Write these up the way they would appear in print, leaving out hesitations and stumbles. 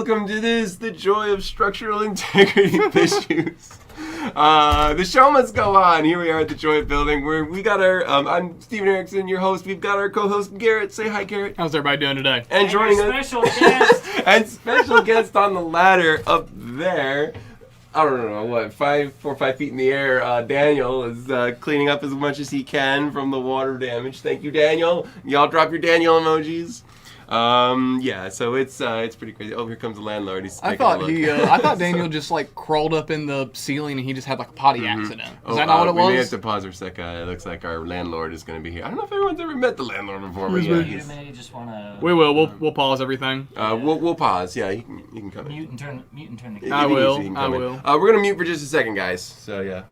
welcome to the joy of structural integrity issues. The show must go on. Here we are at the Joy Building, where we got our. I'm Steven Erickson, your host. We've got our co-host Garrett. Say hi, Garrett. How's everybody doing today? And joining us, special guest, and special guest on the ladder up there. I don't know what, 4 or 5 feet in the air. Daniel is cleaning up as much as he can from the water damage. Thank you, Daniel. Y'all drop your Daniel emojis. Yeah, so it's pretty crazy. Oh, here comes the landlord. He's taking a look. I thought Daniel just like crawled up in the ceiling and he just had like a potty accident. Is that not what it we was? may have to pause for a second. It looks like our landlord is going to be here. I don't know if everyone's ever met the landlord before. But yeah, you may just want to. We will. We'll pause everything. We'll pause. Yeah, you can come in. Mute and turn the If camera. I you need will. to, you can I come in. will. We're going to mute for just a second, guys. So, yeah.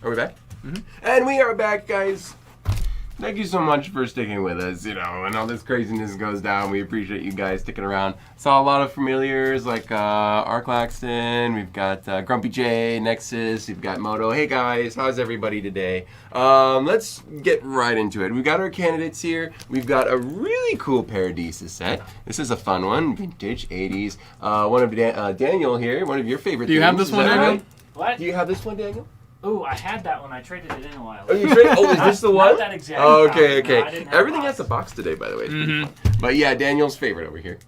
Are we back? Mm-hmm. And we are back, guys. Thank you so much for sticking with us, when all this craziness goes down. We appreciate you guys sticking around. Saw a lot of familiars like R. Claxton. We've got Grumpy J, Nexus. We've got Moto. Hey, guys. How's everybody today? Let's get right into it. We've got our candidates here. We've got a really cool Paradisa set. This is a fun one. Vintage 80s. One of Daniel here. One of your favorite Do you have this one, Daniel? Right? What? Do you have this one, Daniel? Oh, I had that one. I traded it in a while Oh, ago. you traded? Oh, is this the one? Not that exact. Oh, okay, copy. No, okay. I didn't have Everything a box. has a box today, by the way. It's pretty fun. But yeah, Daniel's favorite over here.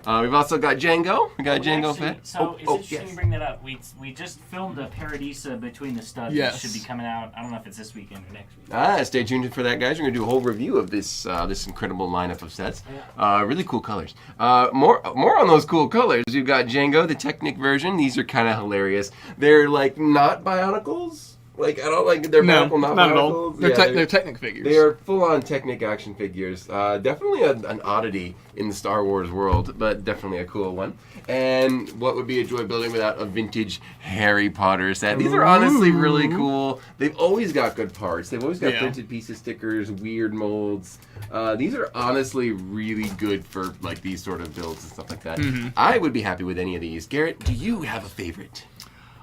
We've also got Django. We got Django Actually, Fett. So it's interesting yes. you bring that up. We just filmed a Paradisa Between the Studs. Yes. That should be coming out. I don't know if it's this weekend or next week. Stay tuned for that, guys. We're gonna do a whole review of this this incredible lineup of sets. Really cool colors. More on those cool colors. We've got Django, the Technic version. These are kind of hilarious. They're like not Bionicles, Like, I don't like they're No, medical, not at all. medicals. They're Technic figures. They are full-on Technic action figures. Definitely an oddity in the Star Wars world, but definitely a cool one. And what would be a joy building without a vintage Harry Potter set? These are honestly really cool. They've always got good parts. They've always got printed pieces, stickers, weird molds. These are honestly really good for like these sort of builds and stuff like that. I would be happy with any of these. Garrett, do you have a favorite?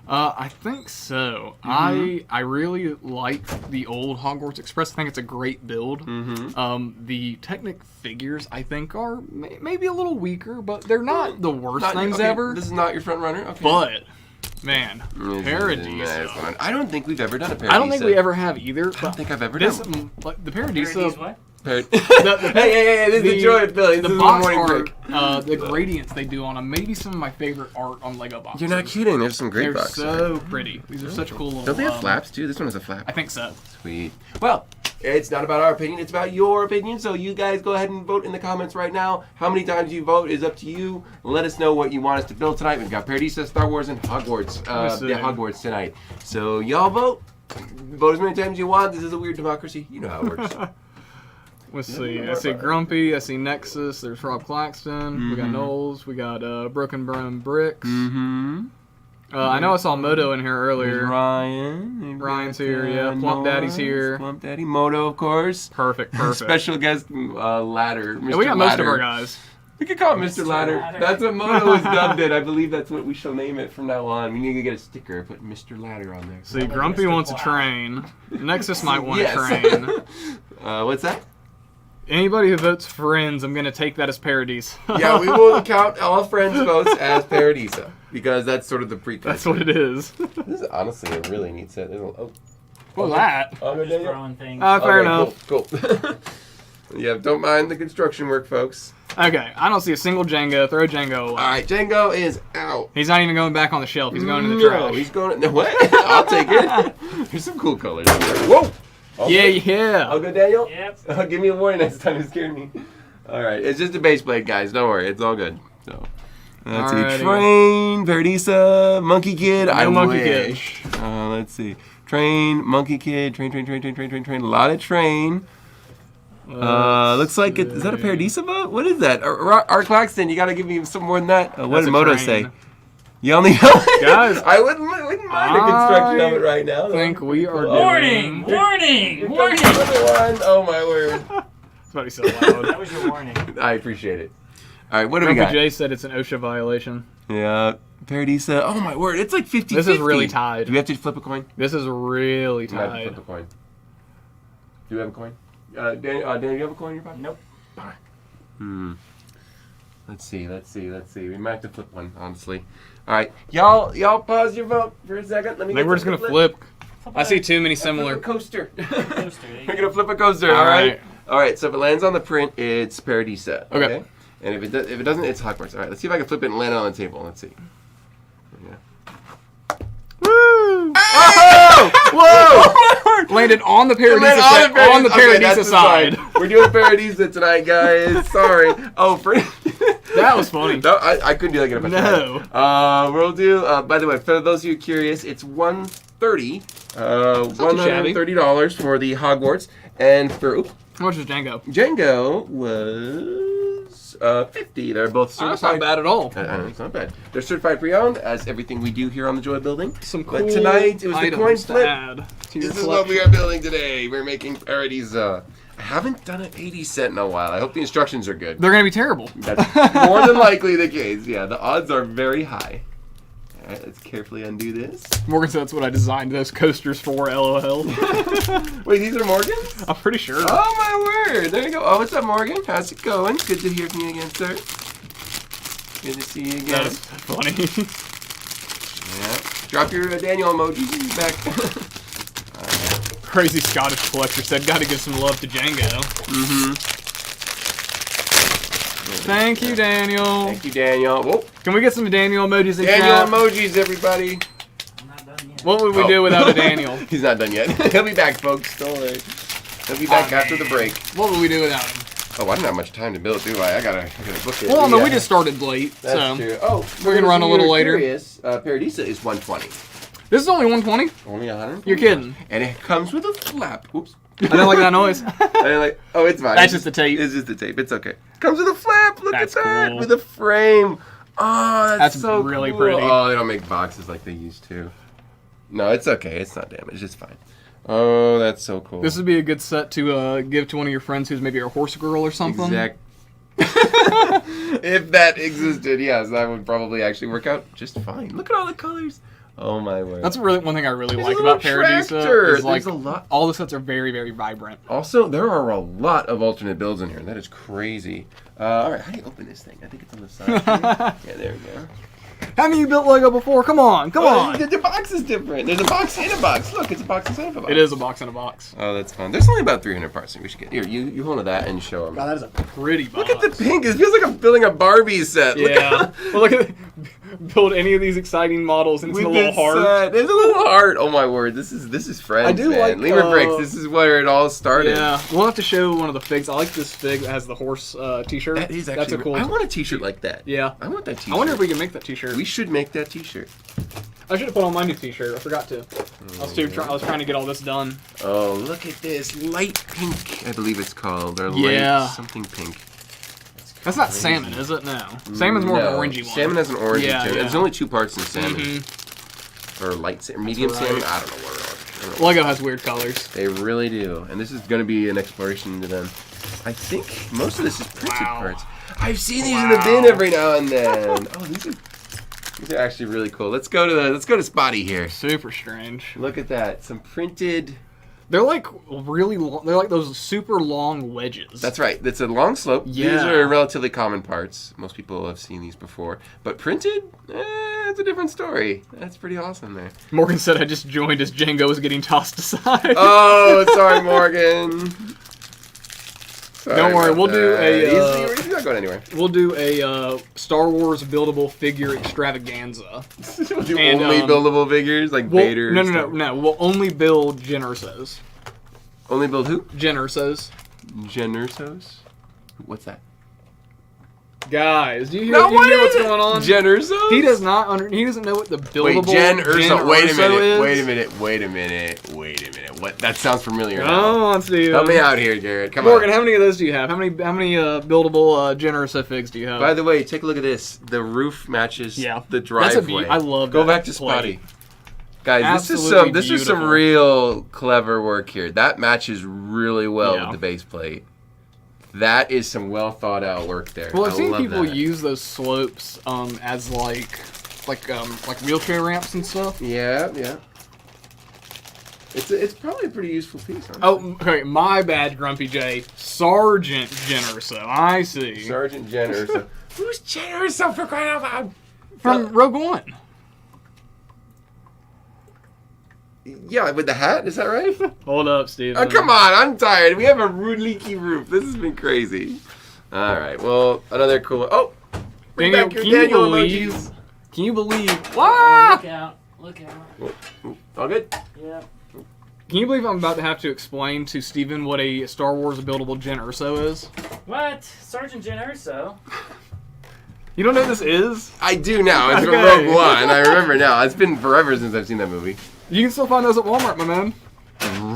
I think so. I really like the old Hogwarts Express. I think it's a great build. The Technic figures, I think, are maybe a little weaker, but they're not the worst things ever. This is not your front runner? Okay. But, man, Paradisa. I don't think we've ever done a Paradisa. I don't think we ever have either. I don't think I've ever done like, the Paradisa. What? hey, this is the joy of building. This The is box morning art, break. the gradients they do on them, maybe some of my favorite art on Lego boxes. You're not kidding. There's some great They're boxes. so pretty. These are such cool little... Don't they have flaps too? This one has a flap. I think so. Sweet. Well, it's not about our opinion. It's about your opinion. So you guys go ahead and vote in the comments right now. How many times you vote is up to you. Let us know what you want us to build tonight. We've got Paradisa, Star Wars, and Hogwarts. Hogwarts tonight. So y'all vote. Vote as many times as you want. This is a weird democracy. You know how it works. Let's see. I see Grumpy. I see Nexus. There's Rob Claxton. We got Knowles. We got Broken Bone Bricks. I know I saw Moto in here earlier. Ryan's here. Yeah. Plump Daddy's here. Plump Daddy. Moto, of course. Perfect. Special guest Ladder. Mr. Yeah, we got most of Ladder. our guys. We could call him Mr. Ladder. That's what Moto has dubbed it. I believe that's what we shall name it from now on. We need to get a sticker, put Mr. Ladder on there. See, Grumpy wants a train. Nexus might want a train. What's that? Anybody who votes Friends, I'm going to take that as Paradise. Yeah, we will count all Friends votes as Paradisa, because that's sort of the precursor. That's what it is. This is honestly a really neat set. What was that? Throwing things. Fair enough. Cool. Yeah, don't mind the construction work, folks. Okay, I don't see a single Django. Throw Django away. All right, Django is out. He's not even going back on the shelf. He's going in the trash. He's going. No, what? I'll take it. There's some cool colors. Whoa. Yeah. I'll go, Daniel. Yep. Give me a warning next time. You scared me. All right, it's just a base blade, guys. Don't worry, it's all good. So, let's see. Train, Paradisa, Monkey Kid. No Monkey Kid. Let's see. Train, Monkey Kid, train. A lot of train. Looks like it. Is that a Paradisa vote? What is that? Art Claxton, you got to give me some more than that. What did Moto say? You only guys. I wouldn't mind a construction of it right now. I think we are Warning! doing... Warning! Oh my word. It's about to be so loud. That was your warning. I appreciate it. All right, what do we got? Jay said it's an OSHA violation. Yeah, Paradisa. Oh my word, it's like 50-50. This is really tied. Do we have to flip a coin? This is really You have to tied. flip a coin. Do you have a coin? Daniel, do you have a coin in your pocket? Nope. Let's see. We might have to flip one, honestly. All right, y'all pause your vote for a second. Let me. Maybe we're just gonna flip. I see too many similar. Flip a coaster. Coaster. We're gonna flip a coaster. All right. All right. So if it lands on the print, it's Paradisa. Okay. And if it doesn't, it's Hogwarts. All right. Let's see if I can flip it and land it on the table. Let's see. Yeah. Woo! Oh! Whoa! Landed on the Paradisa side. On the Paradisa side. We're doing Paradisa tonight, guys. Sorry. Oh, that was funny. No, I couldn't do that again if I tried. We'll do. By the way, for those of you curious, it's $130. $130 for the Hogwarts, and for How much was Django? Django was $50. They're both certified. That's not bad at all. It's not bad. They're certified pre-owned, as everything we do here on the Joy Building. Some cool But tonight it was the coin flip. This is what we are building today. We're making Paradisa. I haven't done an 80 set in a while. I hope the instructions are good. They're gonna be terrible. That's more than likely the case. Yeah, the odds are very high. All right, let's carefully undo this. Morgan said that's what I designed those coasters for. LOL. Wait, these are Morgan's? I'm pretty sure. Oh my word! There you go. Oh, what's up, Morgan? How's it going? Good to hear from you again, sir. Good to see you again. That is funny. Yeah. Drop your Daniel emoji back. Crazy Scottish collector said, "Got to give some love to Django." Thank you, Daniel. Thank you, Daniel. Whoa. Can we get some Daniel emojis in Daniel chat? emojis, everybody. I'm not done yet. What would we do without a Daniel? He's not done yet. He'll be back, folks. Don't worry. He'll be back after the break. What would we do without him? Oh, I don't have much time to build, do I? I gotta book it. Well, no, we just started late, That's so true. Oh, we're gonna run a little later. Curious, Paradisa is $120. This is only 120. Only 100. You're kidding. And it comes with a flap. Oops. I don't like that noise. Oh, it's fine. That's just the tape. It's just the tape. It's okay. Comes with a flap. Look That's at that. cool. With a frame. Oh, that's so really cool. pretty. Oh, they don't make boxes like they used to. No, it's okay. It's not damaged. It's fine. Oh, that's so cool. This would be a good set to give to one of your friends who's maybe a horse girl or something. Exact. If that existed, yes, that would probably actually work out just fine. Look at all the colors. Oh my word. That's really one thing I really There's like a about little Paradisa. tractor. Is like There's a lot. all the sets are very, very vibrant. Also, there are a lot of alternate builds in here. That is crazy. All right, how do you open this thing? I think it's on the side. Here. Yeah, there we go. Haven't you built Lego before? Come on, come on. The box is different. There's a box and a box. Look, it's a box inside of a box. It is a box in a box. Oh, that's fun. There's only about 300 parts. We should get here. You hold that and show them. God, that is a pretty box. Look at the pink. It feels like I'm building a Barbie set. Yeah. Well, look at build any of these exciting models and it's a little heart. There's a little heart. Oh my word. This is friends. I do man. like, Lemur Bricks. This is where it all started. Yeah. We'll have to show one of the figs. I like this fig that has the horse t-shirt. That is actually. That's a cool. I want a T-shirt like that. Yeah. I want that T-shirt. I wonder if we can make that t-shirt. We should make that T-shirt. I should have put on my new t-shirt. I forgot to. I was trying to get all this done. Oh, look at this light pink. I believe it's called. Or Yeah. light something pink. That's not salmon, is it? No. Salmon's more of an orangey one. Salmon has an orange Yeah, too. yeah. There's only 2 parts in salmon. Mm-hmm. Or light salmon, medium right. salmon. I don't know what it is. Lego has weird colors. They really do. And this is going to be an exploration into them. I think most of this is printed Wow. parts. I've seen these in the bin every now and then. Oh, these are actually really cool. Let's go to Spotty here. Super strange. Look at that. Some printed. They're like really long. They're like those super long wedges. That's right. It's a long slope. These Yeah. are relatively common parts. Most people have seen these before. But printed, it's a different story. That's pretty awesome there. Morgan said I just joined as Django was getting tossed aside. Oh, sorry, Morgan. Sorry Don't worry, about we'll do that. a, He's not going anywhere. We'll do a Star Wars buildable figure extravaganza. We'll do And, only buildable figures like Vader. No. We'll only build Gen Ursos. Only build who? Gen Ursos. Gen Ursos? What's that? Guys, do you hear, No, do you what hear is what's it? going on? Gen Ursos? He does not. He doesn't know what the buildable Wait, Gen Urso. Wait a Urso minute. is. Wait a minute. What? That sounds familiar. Come now. on, Steve. Help me out here, Garrett. Come Morgan, on. how many of those do you have? How many buildable Gen Urso figs do you have? By the way, take a look at this. The roof matches the That's driveway. I love Go that back to plate. Spotty. Guys, this Absolutely is some beautiful. real clever work here. That matches really well Yeah. with the base plate. That is some well thought out work there. Well, I've I seen love people that. use those slopes as like wheelchair ramps and stuff. Yeah. It's probably a pretty useful piece. Honestly. Oh, okay, my bad, Grumpy J. Sergeant Gen Urso. I see. Sergeant Gen Urso. Who's Gen Urso for crying out loud? From Rogue One. Yeah, with the hat, is that right? Hold up, Steve. Oh, come on, I'm tired. We have a rude leaky roof. This has been crazy. All right, well, another cool one. Oh, bring Daniel, back your can you Daniel believe? emojis. Can you believe? Oh, look out. Look out. All good? Yeah. Can you believe I'm about to have to explain to Steven what a Star Wars buildable Gen Urso is? What? Sergeant Gen Urso? You don't know what this is? I do now. It's from Okay. Rogue One. I remember now. It's been forever since I've seen that movie. You can still find those at Walmart, my man.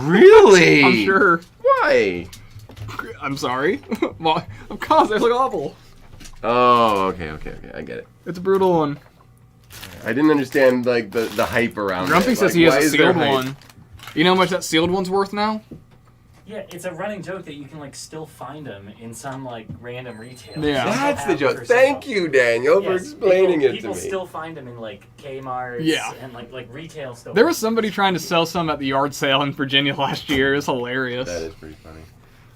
Really? I'm sure. Why? I'm sorry. Well, of course, they look awful. Oh, okay. I get it. It's a brutal one. I didn't understand like the hype around Grumpy it. says Like, he has why a is there sealed hype? one. You know how much that sealed one's worth now? Yeah, it's a running joke that you can like still find them in some like random retail. Yeah. That's the joke. Thank you, Daniel, for explaining it to People me. still find them in like Kmart's Yeah. and like retail stores. There was somebody trying to sell some at the yard sale in Virginia last year. It was hilarious. That is pretty funny.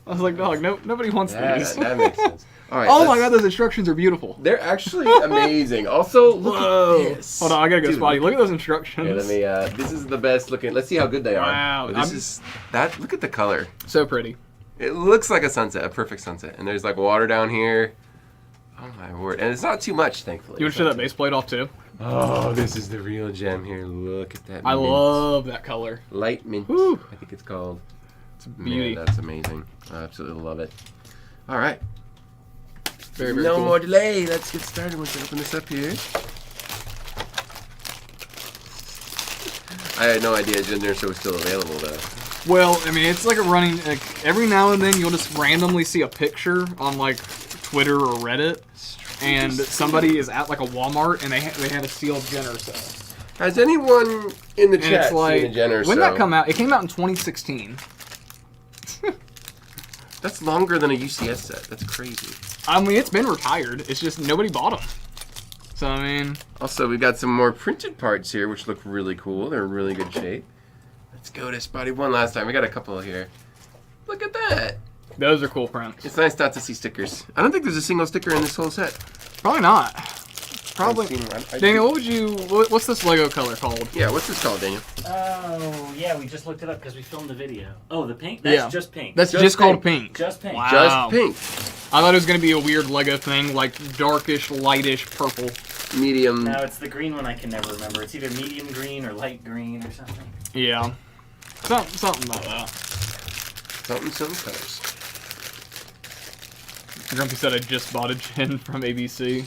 I was like, dog, nobody wants these. That makes sense. All right. Oh my god, those instructions are beautiful. They're actually amazing. Also, look Whoa. at this. Hold on, I gotta go Dude, Spotty. Look at those instructions. Here, let me. This is the best looking. Let's see how good they are. Wow, But this is that. Look at the color. So pretty. It looks like a sunset, a perfect sunset. And there's like water down here. Oh my word! And it's not too much, thankfully. You want to show that base plate off too? Oh, this is the real gem here. Look at that. I mint. love that color. Light mint. Woo. I think it's called. It's a beauty. Man, that's amazing. I absolutely love it. All right. Very, very no cool. more delay. Let's get started. We can open this up here. I had no idea Gender Show was still available though. Well, I mean, it's like a running. Like, every now and then, you'll just randomly see a picture on like Twitter or Reddit, and somebody is at like a Walmart and they had a sealed Jenner set. Has anyone in the And chat it's like, seen a Jenner when Show? that come out? It came out in 2016. That's longer than a UCS set. That's crazy. I mean, it's been retired. It's just nobody bought them. So I mean, Also, we've got some more printed parts here, which look really cool. They're in really good shape. Let's go to Spotty one last time. We got a couple here. Look at that. those are cool prints. It's nice not to see stickers. I don't think there's a single sticker in this whole set. Probably not. Probably. I Daniel, what's this Lego color called? Yeah, what's this called, Daniel? Oh, yeah, we just looked it up because we filmed the video. Oh, the pink? That's Yeah. just pink. That's Just just called pink. pink. just pink. Wow. Just pink. I thought it was gonna be a weird Lego thing, like darkish, lightish purple. Medium. No, it's the green one I can never remember. It's either medium green or light green or something. Yeah. Something like that. Something colors. Grumpy said I just bought a gin from ABC.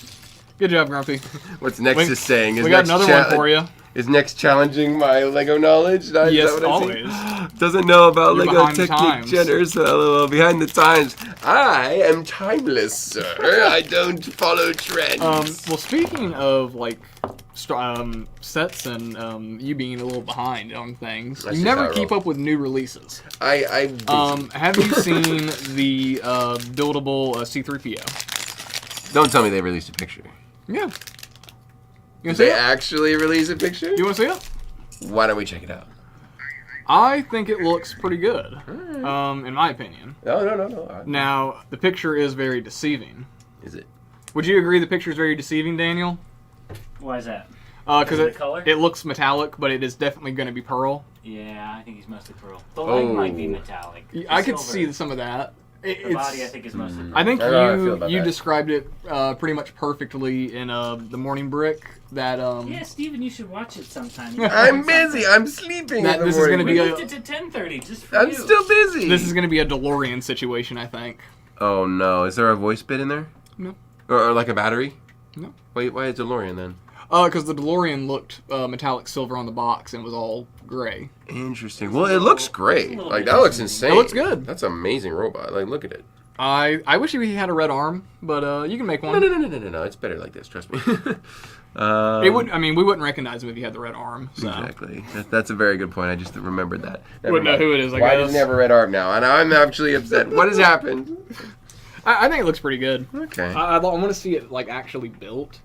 Good job, Grumpy. What's Nexus saying? We got another one for you. Is Next challenging my Lego knowledge? Is that Yes, what I always. see? Doesn't know about You're Lego behind the Technic times. Jenners. LOL, behind the times. I am timeless, sir. I don't follow trends. Well, speaking of like sets and you being a little behind on things, That's you just how never I keep roll. up with new releases. I'm busy. Have you seen the buildable C-3PO? Don't tell me they released a picture. Yeah. You Did want to see they it? actually release a picture? You want to see it? Why don't we check it out? I think it looks pretty good, in my opinion. No. Now, the picture is very deceiving. Is it? Would you agree the picture is very deceiving, Daniel? Why is that? Because The color? it looks metallic, but it is definitely going to be pearl. Yeah, I think he's mostly pearl. The leg might be metallic. The I could silver- see some of that. The body, I think, is mostly pearl. I think I don't know how I feel about you that. described it pretty much perfectly in the Morning Brick. That Yeah, Steven, you should watch it sometime. I'm busy. I'm sleeping. That- in the this is gonna morning. be We a- moved it to 10:30 just for I'm you. still busy. this is going to be a DeLorean situation, I think. Oh no! Is there a voice bit in there? No. Or like a battery? No. Wait, why is DeLorean then? Because the DeLorean looked metallic silver on the box and was all gray. Interesting. Well, it looks great. little Like bit that looks interesting. insane. It looks good. That's an amazing robot. Like look at it. I wish he had a red arm, but you can make one. No. It's better like this. Trust me. It would. I mean, we wouldn't recognize him if he had the red arm. So. Exactly. That's a very good point. I just remembered that. Wouldn't know who it is, I Why guess. does he have a red arm now? And I'm actually upset. What has happened? I think it looks pretty good. Okay. I want to see it like actually built,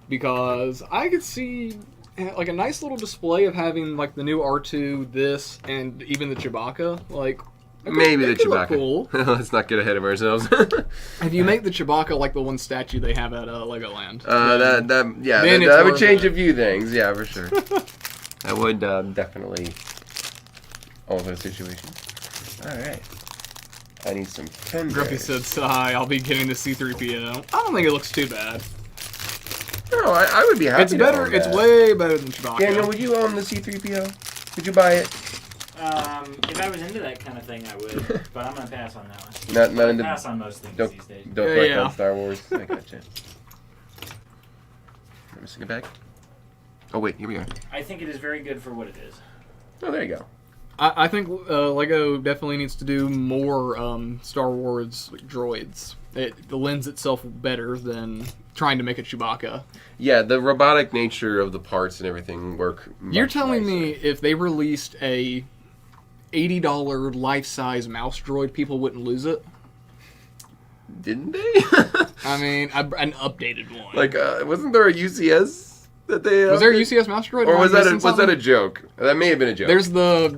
because I could see like a nice little display of having like the new R2, this, and even the Chewbacca. Like Maybe the it could look Chewbacca. Cool. Let's not get ahead of ourselves. If you make the Chewbacca like the one statue they have at Legoland, that Then it's would worth change it. a few things. Yeah, for sure. That would definitely alter the situation. All right. I need some pen. Grumpy said, "Sigh, I'll be getting the C-3PO." I don't think it looks too bad. No, I would be happy. It's to better. own It's that. way better than Chewbacca. Daniel, would you own the C-3PO? Would you buy it? If I was into that kind of thing, I would. But I'm going to pass on that one. Not I into. pass on most things Don't these days. don't Yeah, collect yeah. on Star Wars. I gotcha. Missing a bag. Oh wait, here we are. I think it is very good for what it is. Oh, there you go. I think Lego definitely needs to do more Star Wars droids. It lends itself better than trying to make a Chewbacca. Yeah, the robotic nature of the parts and everything work. You're much telling nicer. me if they released a $80 life-size mouse droid, people wouldn't lose it? Didn't they? I mean, an updated one. Like, wasn't there a UCS that they? Was there a UCS mouse droid? Or Am I was that missing a something? joke? That may have been a joke. There's the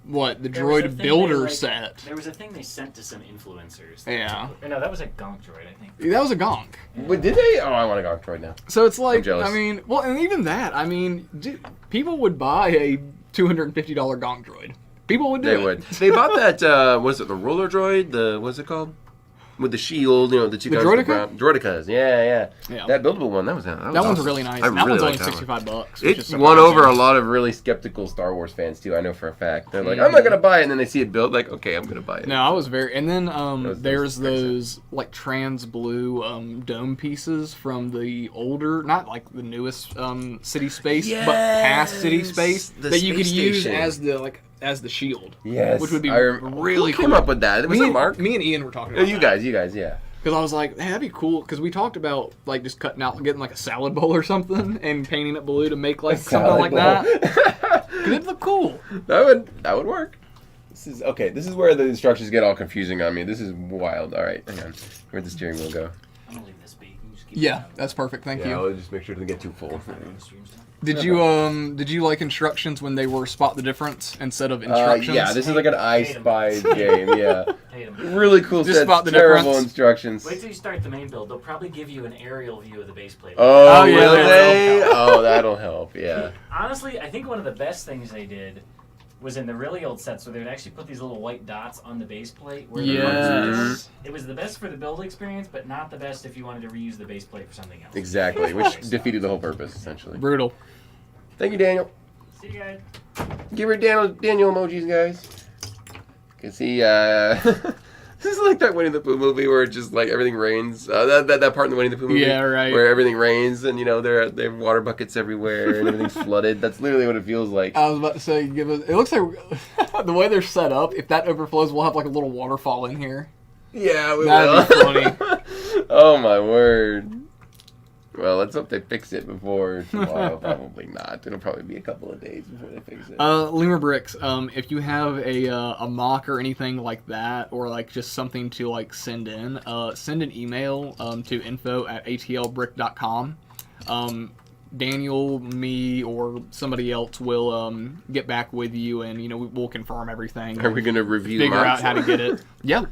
the There was a droid thing builder they, set. There was a thing they sent to some influencers. Yeah. Or no, that was a gonk droid, I think. That was a gonk. Wait, did they? Oh, I want to go right now. So it's like, jealous. I mean, well, and even that, I mean, people would buy a $250 gonk droid. People would do They it. would. They bought that. Was it the roller droid? What's it called? with the shield, you know, the two guns. Droideka? Droidekas, yeah. Yeah. That buildable one, that was one's awesome. really nice. I That really one's only like that one. $65. Which It's is won surprising. over a lot of really skeptical Star Wars fans too. I know for a fact. They're like, I'm not gonna buy it, and then they see it built, like, okay, I'm gonna buy it. No, I was very. And then there's those those like trans blue dome pieces from the older, not like the newest City Space, but past City Space The that you could space use station. as the shield. Yes, which would be Who really came cool. up with that? Was it Mark? Me and Ian were talking Oh, about you that. guys, yeah. Because I was like, hey, that'd be cool. Because we talked about like just cutting out, getting like a salad bowl or something, and painting it blue to make like something like that. Because it'd look cool. That would work. This is where the instructions get all confusing on me. This is wild. All right, hang on. Where'd the steering wheel go? I'm gonna leave this be. You can just keep Yeah, that's perfect. Thank you. I'll just make sure it doesn't get too full. Did you like instructions when they were spot the difference instead of instructions? Yeah, this is like an I Spy game. Yeah, Hate 'em. really cool Just set. spot the Terrible difference. instructions. Wait till you start the main build. They'll probably give you an aerial view of the base plate. Oh, yeah, will that'll they? Oh, that'll help. Yeah. Honestly, I think one of the best things they did was in the really old sets where they would actually put these little white dots on the base plate. Where the parts are different. Yes. It was the best for the build experience, but not the best if you wanted to reuse the base plate for something else. Exactly, which defeated the whole purpose essentially. Brutal. Thank you, Daniel. See you guys. Give her Daniel emojis, guys. Can see. This is like that Winnie the Pooh movie where it just like everything rains. That part in the Winnie the Pooh movie. Yeah, right. Where everything rains and there are water buckets everywhere and everything's flooded. That's literally what it feels like. I was about to say, it looks like the way they're set up. If that overflows, we'll have like a little waterfall in here. Yeah, we That'd will. be funny. Oh my word. Well, let's hope they fix it before tomorrow. Probably not. It'll probably be a couple of days before they fix it. Lemur Bricks, if you have a mock or anything like that, or like just something to like send in, send an email to info@atlbrick.com. Daniel, me, or somebody else will get back with you, and we'll confirm everything. Are we gonna review? Figure mine? out how to get it. Yeah.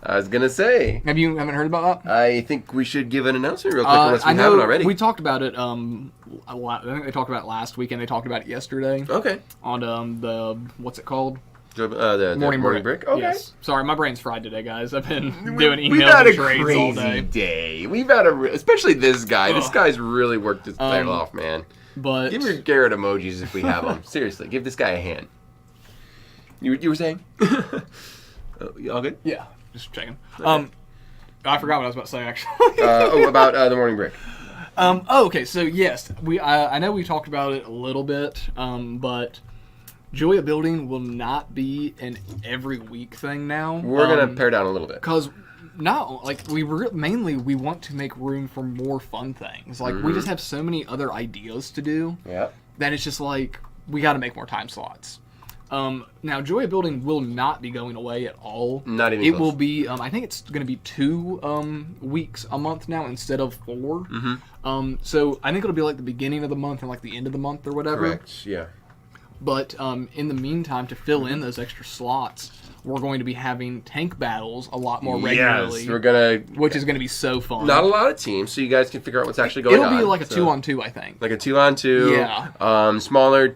I was gonna say. Haven't heard about that? I think we should give an announcement real quick unless we haven't already. We talked about it. A lot. I think they talked about it last week, and they talked about it yesterday Okay. on the what's it called? The Morning Brick. Brick. Okay. Yes. Sorry, my brain's fried today, guys. I've been doing We've emails had a and trades crazy all day. day. We've had especially this guy. This Ugh. guy's really worked his tail off, man. But Give your Garrett emojis if we have them. Seriously, give this guy a hand. You were saying? You all good? yeah, just checking. I forgot what I was about to say actually. About the Morning Brick. Okay, so yes, I know we talked about it a little bit, but Julia Building will not be an every week thing now. We're gonna pare down a little bit. Because not like mainly we want to make room for more fun things. Like we just have so many other ideas to do Yeah. that it's just like we got to make more time slots. Now Joya Building will not be going away at all. Not even It close. will be. I think it's going to be 2 weeks a month now instead of 4. Mm-hmm. So I think it'll be like the beginning of the month and like the end of the month or whatever. Correct. Yeah. But in the meantime, to fill in those extra slots, we're going to be having tank battles a lot more regularly. Yes, we're gonna. Which is going to be so fun. Not a lot of teams, so you guys can figure out what's actually going on. It'll be like a so. 2-on-2, I think. Like a 2-on-2. Yeah. Smaller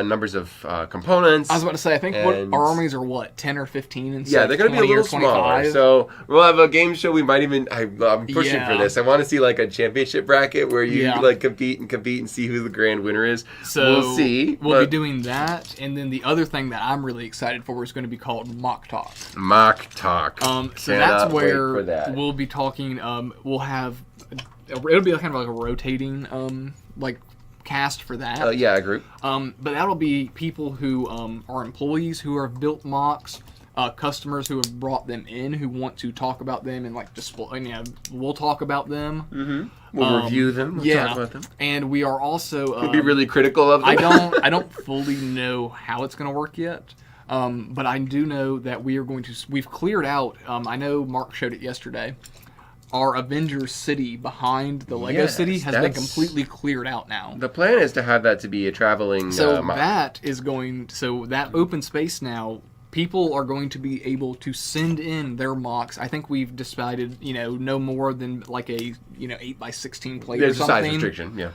numbers of components. I was about to say, I think and- our armies are 10 or 15 instead Yeah, they're going to be a 20 or little smaller. 25. So we'll have a game show. We might even. I'm pushing for Yeah. this. I want to see like a championship bracket where you Yeah. like compete and see who the grand winner is. So we'll see. We'll be but- doing that, and then the other thing that I'm really excited for is going to be called Mock Talk. Mock talk. So Cannot that's wait where for that. we'll be talking. We'll have it'll be kind of like a rotating like cast for that. Yeah, a group. But that'll be people who are employees who have built mocks, customers who have brought them in who want to talk about them and like display. We'll talk about them. Mm-hmm. We'll review them. We'll talk about them. And we are also We'll be really critical of them. I don't fully know how it's going to work yet. But I do know that we've cleared out, I know Mark showed it yesterday, our Avengers city behind the Lego Yes, city has been that's- completely cleared out now. The plan is to have that to be a traveling. So mock. that open space now, people are going to be able to send in their mocks. I think we've decided, no more than like a 8x16 plate There's or a something. size restriction. Yeah.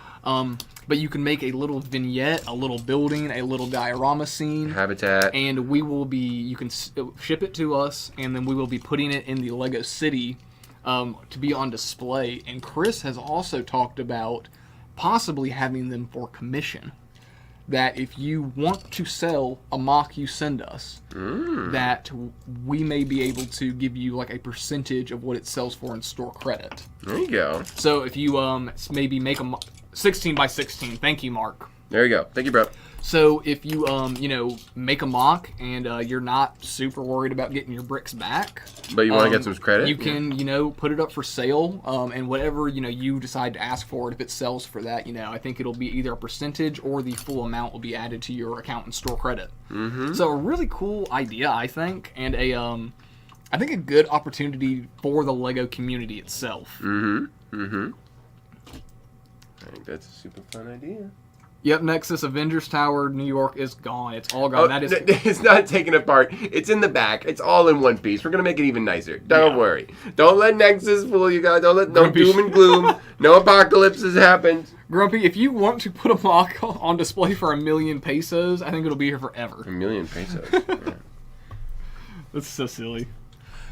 But you can make a little vignette, a little building, a little diorama scene. Habitat. And you can ship it to us, and then we will be putting it in the Lego City to be on display. And Chris has also talked about possibly having them for commission. That if you want to sell a mock you send us, that we may be able to give you like a percentage of what it sells for in store credit. There you go. So if you maybe make a 16 by 16, thank you, Mark. There you go. Thank you, bro. So if you make a mock and you're not super worried about getting your bricks back, But you want to get some credit? you can put it up for sale, and whatever you decide to ask for it, if it sells for that, I think it'll be either a percentage or the full amount will be added to your account and store credit. Mm-hmm. So a really cool idea, I think, and I think a good opportunity for the Lego community itself. Mm-hmm. Mm-hmm. I think that's a super fun idea. Yep, Nexus Avengers Tower, New York is gone. It's all gone. Oh, it's not taken apart. It's in the back. It's all in one piece. We're gonna make it even nicer. Don't worry. Don't let Nexus fool you guys. Don't let no doom and gloom. No apocalypse has happened. Grumpy, if you want to put a mock on display for 1,000,000 pesos, I think it'll be here forever. 1,000,000 pesos. Yeah. That's so silly.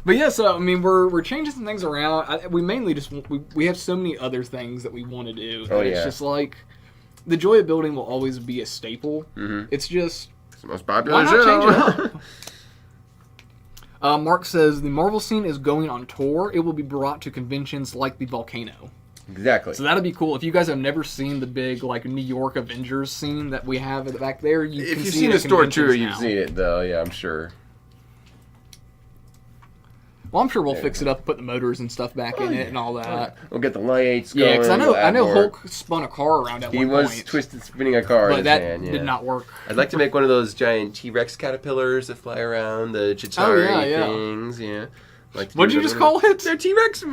But yeah, so I mean, we're changing some things around. We mainly just we have so many other things that we want to do. That it's just like. The joy of building will always be a staple. Mm-hmm. It's just... It's the most popular why not change it up? Mark says, the Marvel scene is going on tour. It will be brought to conventions like the Volcano. Exactly. So that'll be cool. If you guys have never seen the big New York Avengers scene that we have back there, if you've seen the store tour, you've seen it, though. Yeah, I'm sure. Well, I'm sure we'll fix it up, put the motors and stuff back in it and all that. We'll get the lights going. Yeah, because I know Hulk spun a car around at one point. He was twisted spinning a car in his hand, did not work. I'd like to make one of those giant T-Rex caterpillars that fly around, the Chitauri things, yeah. What did you just call it? They're T-Rex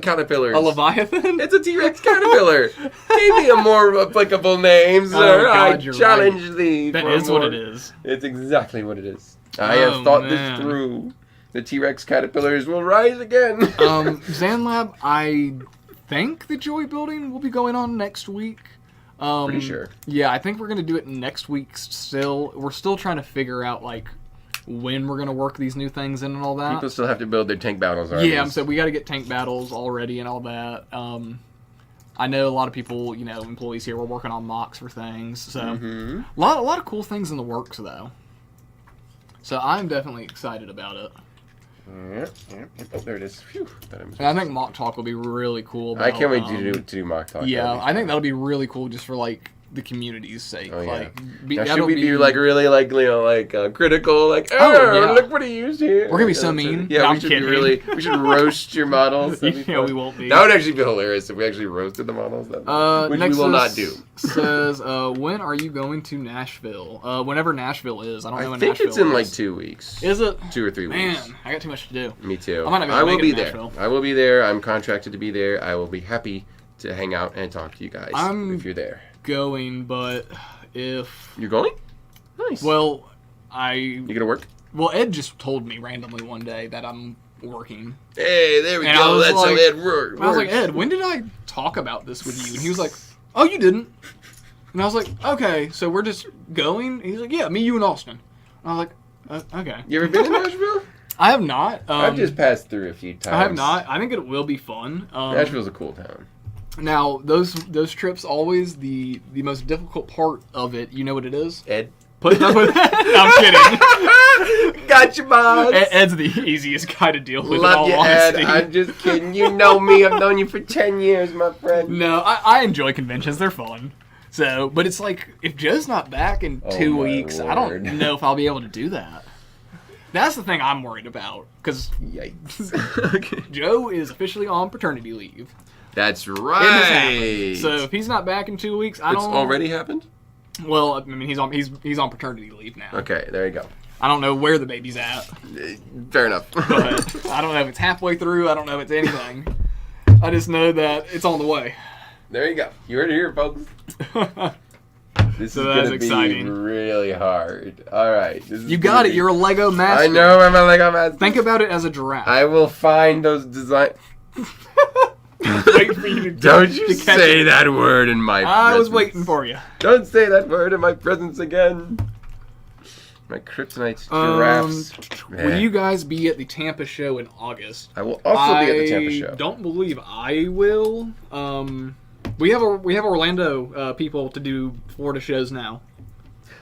caterpillars. A Leviathan? It's a T-Rex caterpillar. Give me a more applicable name, sir. I challenge thee. That is what it is. It's exactly what it is. I have thought this through. The T-Rex caterpillars will rise again. ZanLab, I think the Joy Building will be going on next week. Pretty sure. Yeah, I think we're going to do it next week still. We're still trying to figure out, when we're going to work these new things in and all that. People still have to build their tank battles armies. Yeah, so we got to get tank battles all ready and all that. I know a lot of people, employees here were working on mocks for things. So a lot of cool things in the works, though. So I'm definitely excited about it. Yep. Oh, there it is. Phew. I think Mock Talk will be really cool. I can't wait to do Mock Talk. Yeah, I think that'll be really cool just for the community's sake. Oh, yeah. Now, should we be really critical? Look what he used here. We're gonna be so mean. Yeah, no, we should roast your models. Yeah, we won't be. That would actually be hilarious if we actually roasted the models. Which Nexus we will not do. Says, when are you going to Nashville? Whenever Nashville is. I don't know when Nashville Nashville is. I think it's in 2 weeks. Is it? 2 or 3 weeks. Man, I got too much to do. Me too. I will be there. I will be there. I'm contracted to be there. I will be happy to hang out and talk to you guys if you're there. Going, but if you're going, nice. Well, you gonna work? Well, Ed just told me randomly one day that I'm working. Hey, there we go. That's how Ed works. I was like, Ed, when did I talk about this with you? And he was like, oh, you didn't. And I was like, okay, so we're just going. He's like, yeah, me, you, and Austin. And I was like, okay. You ever been to Nashville? I have not. I've just passed through a few times. I have not. I think it will be fun. Nashville's a cool town. Now, those trips, always the most difficult part of it, you know what it is? Ed. Putting up with I'm kidding. Gotcha, boss. Ed's the easiest guy to deal with. Love in you, all honesty. Ed. I'm just kidding. You know me. I've known you for 10 years, my friend. No, I enjoy conventions. They're fun. So, but it's like, if Joe's not back in 2 weeks, Lord. I don't know if I'll be able to do that. That's the thing I'm worried about. Because okay. Joe is officially on paternity leave. That's right. So if he's not back in 2 weeks, I don't. It's already happened? Well, I mean, he's on paternity leave now. Okay, there you go. I don't know where the baby's at. Fair enough. But I don't know if it's halfway through. I don't know if it's anything. I just know that it's on the way. There you go. You heard it here, folks. This is going to be really hard. All right. You got it. You're a Lego master. I know I'm a Lego master. Think about it as a giraffe. I will find those designs. Wait for you to Don't you say that word in my presence. I was waiting for you. Don't say that word in my presence again. My kryptonite giraffes. Will you guys be at the Tampa show in August? I will also be at the Tampa show. I don't believe I will. We have Orlando people to do Florida shows now.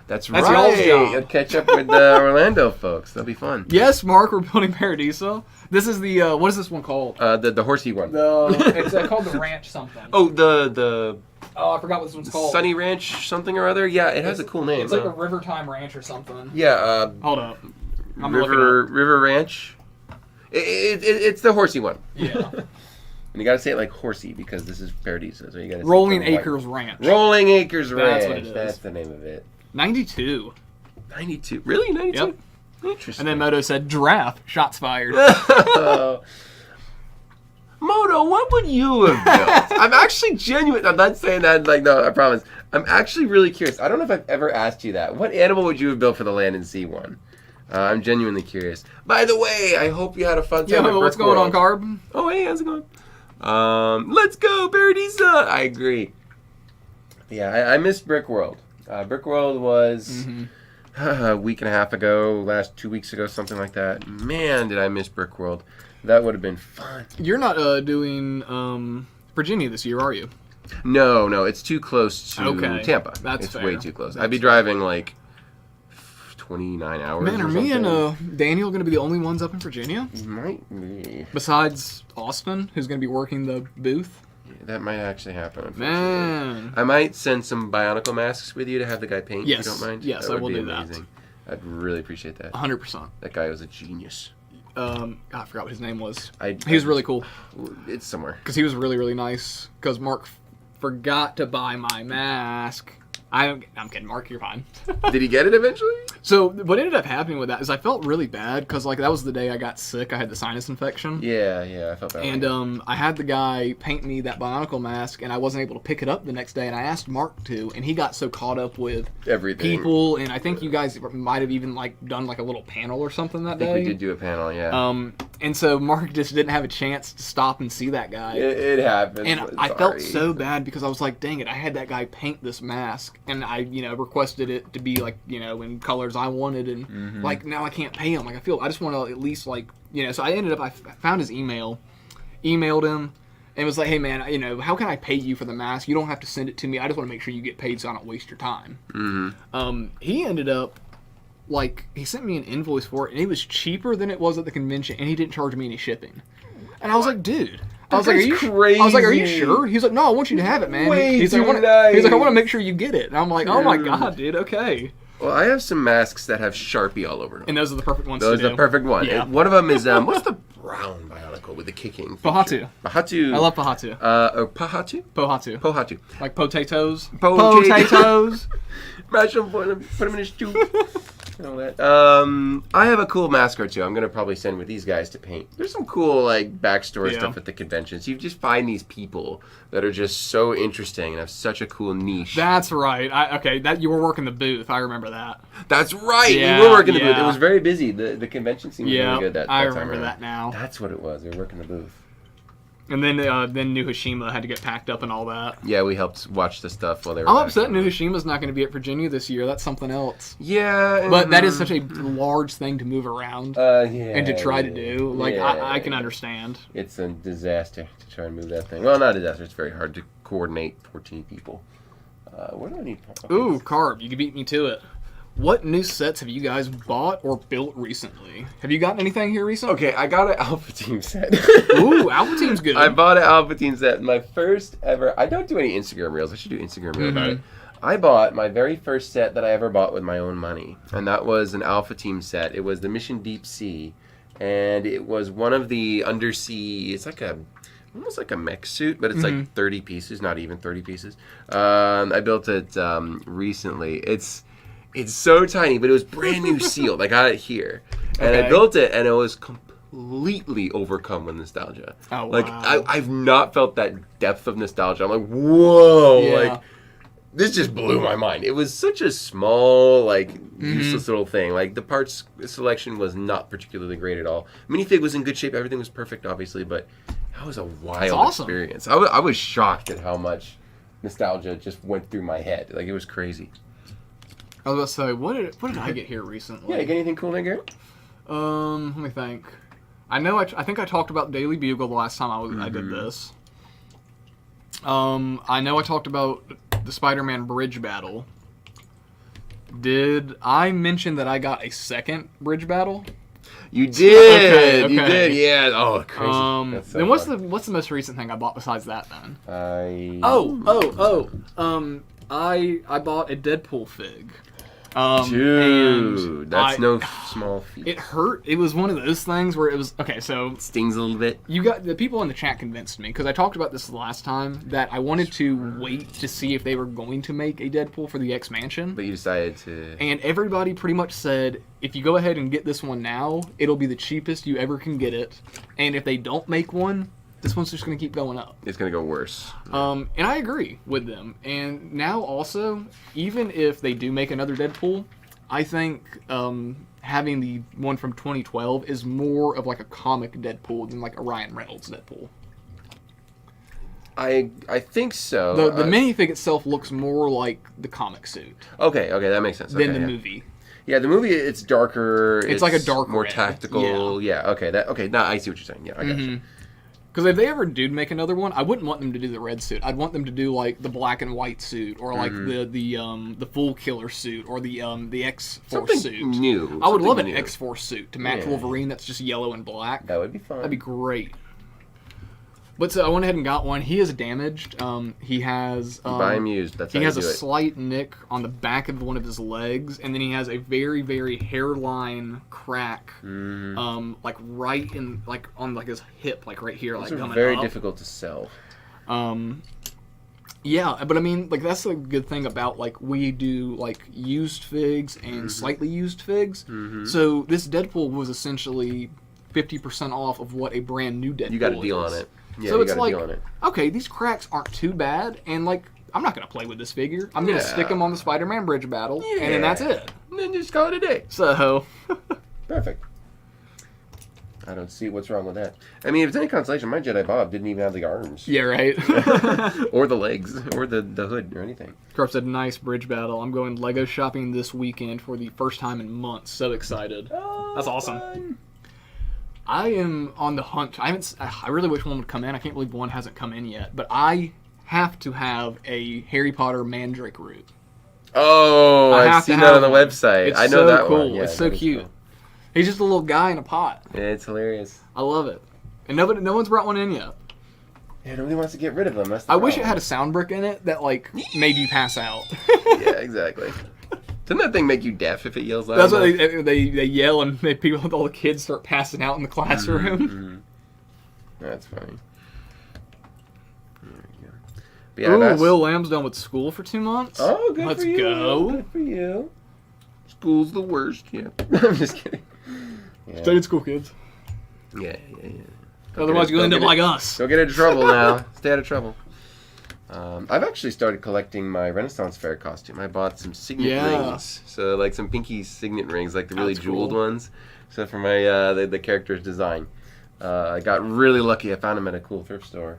That's y'all's right. job. You'll catch up with the Orlando folks. That'll be fun. Yes, Mark, we're building Paradiso. This is the what is this one called? The horsey one. It's called the Ranch something. Oh, the I forgot what this one's called. Sunny Ranch something or other. Yeah, it has a cool name. It's like a River Time Ranch or something. Yeah. Hold up. River Ranch. It's the horsey one. Yeah. And you gotta say it like horsey because this is Paradiso. So you gotta say Rolling Acres Ranch. Rolling Acres Ranch. That's what it is. That's the name of it. 92. 92. Really? 92? Yep. Interesting. And then Moto said, giraffe, shots fired. Moto, what would you have built? I'm actually genuine. I'm not saying that like, no, I promise. I'm actually really curious. I don't know if I've ever asked you that. What animal would you have built for the Land and Sea one? I'm genuinely curious. By the way, I hope you had a fun time. Yeah, what's going on, Carb? Oh, hey, how's it going? Let's go, Paradiso. I agree. Yeah, I miss Brick World. Brick World was a week and a half ago, last 2 weeks ago, something like that. Man, did I miss Brick World. That would have been fun. You're not doing Virginia this year, are you? No, it's too close to Tampa. That's it's fair. way too close. I'd be driving like 29 hours. Man, are me and Daniel going to be the only ones up in Virginia? Might be. Besides Austin, who's going to be working the booth? That might actually happen. Man. I might send some Bionicle masks with you to have the guy paint, Yes. if you don't mind. Yes, I will do that. I'd really appreciate that. 100%. That guy was a genius. I forgot what his name was. He was really cool. It's somewhere. Because he was really, really nice. Because Mark forgot to buy my mask. I'm kidding, Mark, you're fine. Did he get it eventually? So what ended up happening with that is I felt really bad because like that was the day I got sick. I had the sinus infection. Yeah, I felt that. And I had the guy paint me that Bionicle mask, and I wasn't able to pick it up the next day. And I asked Mark to, and he got so caught up with everything, people, and I think you guys might have even like done like a little panel or something that day. I think we did do a panel, yeah. And so Mark just didn't have a chance to stop and see that guy. It happened. And I felt so bad because I was like, dang it, I had that guy paint this mask, and I, requested it to be like, in colors I wanted, and like now I can't pay him. Like I just want to at least like, so I found his emailed him, and was like, hey man, how can I pay you for the mask? You don't have to send it to me. I just want to make sure you get paid so I don't waste your time. He ended up, like, he sent me an invoice for it, and it was cheaper than it was at the convention, and he didn't charge me any shipping. And I was like, dude. I was like, are you sure? He's like, no, I want you to have it, man. He's like, I want to make sure you get it. And I'm like, oh my god, dude, okay. Well, I have some masks that have Sharpie all over them. And those are the perfect ones Those to are do. the perfect one. Yeah. One of them is, what's the brown Bionicle with the kicking feature? Pohatu. Pohatu. I love Pohatu. Pohatu? Pohatu. Pohatu. Like potatoes. Potatoes. Mash them, put them in a stew. And all that. I have a cool mask or two I'm going to probably send with these guys to paint. There's some cool, like, backstory stuff at the conventions. You just find these people that are just so interesting and have such a cool niche. That's right. That you were working the booth. I remember that. That's right. Yeah, we were working the booth. It was very busy. The convention seemed really good that I time remember around. that now. That's what it was. We were working the booth. And then New Hashima had to get packed up and all that. Yeah, we helped watch the stuff while they were I'm upset New Hashima's not going to be at Virginia this year. That's something else. Yeah. But that is such a large thing to move around and to try to do. Like, I can understand. It's a disaster to try and move that thing. Well, not a disaster. It's very hard to coordinate 14 people. What do I need? Ooh, Carb, you can beat me to it. What new sets have you guys bought or built recently? Have you gotten anything here recently? Okay, I got an Alpha Team set. Ooh, Alpha Team's good. I bought an Alpha Team set. My first ever... I don't do any Instagram reels. I should do Instagram reels about it. I bought my very first set that I ever bought with my own money. And that was an Alpha Team set. It was the Mission Deep Sea. And it was one of the undersea... It's like almost like a mech suit, but it's like 30 pieces, not even 30 pieces. I built it recently. It's so tiny, but it was brand new sealed. I got it here. And I built it, and it was completely overcome with nostalgia. Oh, wow. Like, I've not felt that depth of nostalgia. I'm like, whoa. Yeah. Like, this just blew my mind. It was such a small, like, useless little thing. Like, the parts selection was not particularly great at all. Minifig was in good shape. Everything was perfect, obviously, but that was a wild experience. I was shocked at how much nostalgia just went through my head. Like, it was crazy. I was about to say, what did I get here recently? Yeah, you get anything cool there, Garrett? Let me think. I know. I think I talked about Daily Bugle the last time I did this. I know I talked about the Spider-Man bridge battle. Did I mention that I got a second bridge battle? You did. Okay. You did. Yeah. Oh, crazy. That's so then what's fun. the most recent thing I bought besides that then? I bought a Deadpool fig. Dude, that's no small feat. It hurt. It was one of those things where it was okay. So Stings a little bit. you got the people in the chat convinced me because I talked about this last time that I wanted to wait to see if they were going to make a Deadpool for the X Mansion. But you decided to. And everybody pretty much said, if you go ahead and get this one now, it'll be the cheapest you ever can get it. And if they don't make one, this one's just going to keep going up. It's going to go worse. And I agree with them. And now also, even if they do make another Deadpool, I think having the one from 2012 is more of like a comic Deadpool than like a Ryan Reynolds Deadpool. I think so. The minifig itself looks more like the comic suit Okay, that makes sense. than the movie. Yeah, the movie it's darker. It's like a dark more red. tactical. Yeah. Okay. Now I see what you're saying. Yeah, I got you. Because if they ever do make another one, I wouldn't want them to do the red suit. I'd want them to do like the black and white suit, or like the full killer suit, or the X-Force Something suit. new. I would love an new. X-Force suit to match Wolverine. That's just yellow and black. That would be fun. That'd be great. But so I went ahead and got one. He is damaged. He has. You buy him used. That's how He you has do a it. slight nick on the back of one of his legs, and then he has a very, very hairline crack, like right in, like on like his hip, like right here, Those like are coming very up. difficult to sell. Yeah, but I mean, like that's the good thing about like we do like used figs and slightly used figs. So this Deadpool was essentially 50% off of what a brand new Deadpool is. You got a deal on it. Yeah, so you it's got a like, deal on it. okay, these cracks aren't too bad, and like I'm not gonna play with this figure. I'm gonna stick him on the Spider-Man bridge battle, and then that's it. And then just call it a day. So Perfect. I don't see what's wrong with that. I mean, if it's any consolation, my Jedi Bob didn't even have the arms. yeah, right. Or the legs, or the hood, or anything. Corp said, nice bridge battle. I'm going Lego shopping this weekend for the first time in months. So excited. That's awesome. Fun. I am on the hunt. I really wish one would come in. I can't believe one hasn't come in yet. But I have to have a Harry Potter Mandrake root. Oh, I've seen that on the website. It's I know so that cool. one. Yeah, it's so that is cute. cool. He's just a little guy in a pot. Yeah, it's hilarious. I love it. And no one's brought one in yet. Yeah, nobody wants to get rid of them. That's the I wish it problem. had a sound brick in it that like made you pass out. Yeah, exactly. Doesn't that thing make you deaf if it yells loud That's why enough? they yell and all the kids start passing out in the classroom. That's funny. There we go. But yeah, Ooh, Will Lamb's done with school for 2 months. Oh, good Let's for you. go. Good for you. School's the worst. Yeah. I'm just kidding. Yeah. Stay in school, kids. Yeah. Otherwise, you'll end up like us. Don't get into trouble now. Stay out of trouble. I've actually started collecting my Renaissance Fair costume. I bought some signet rings. So, like some pinky signet rings, like the really That's jeweled cool. ones. So, for my the character's design. I got really lucky. I found them at a cool thrift store.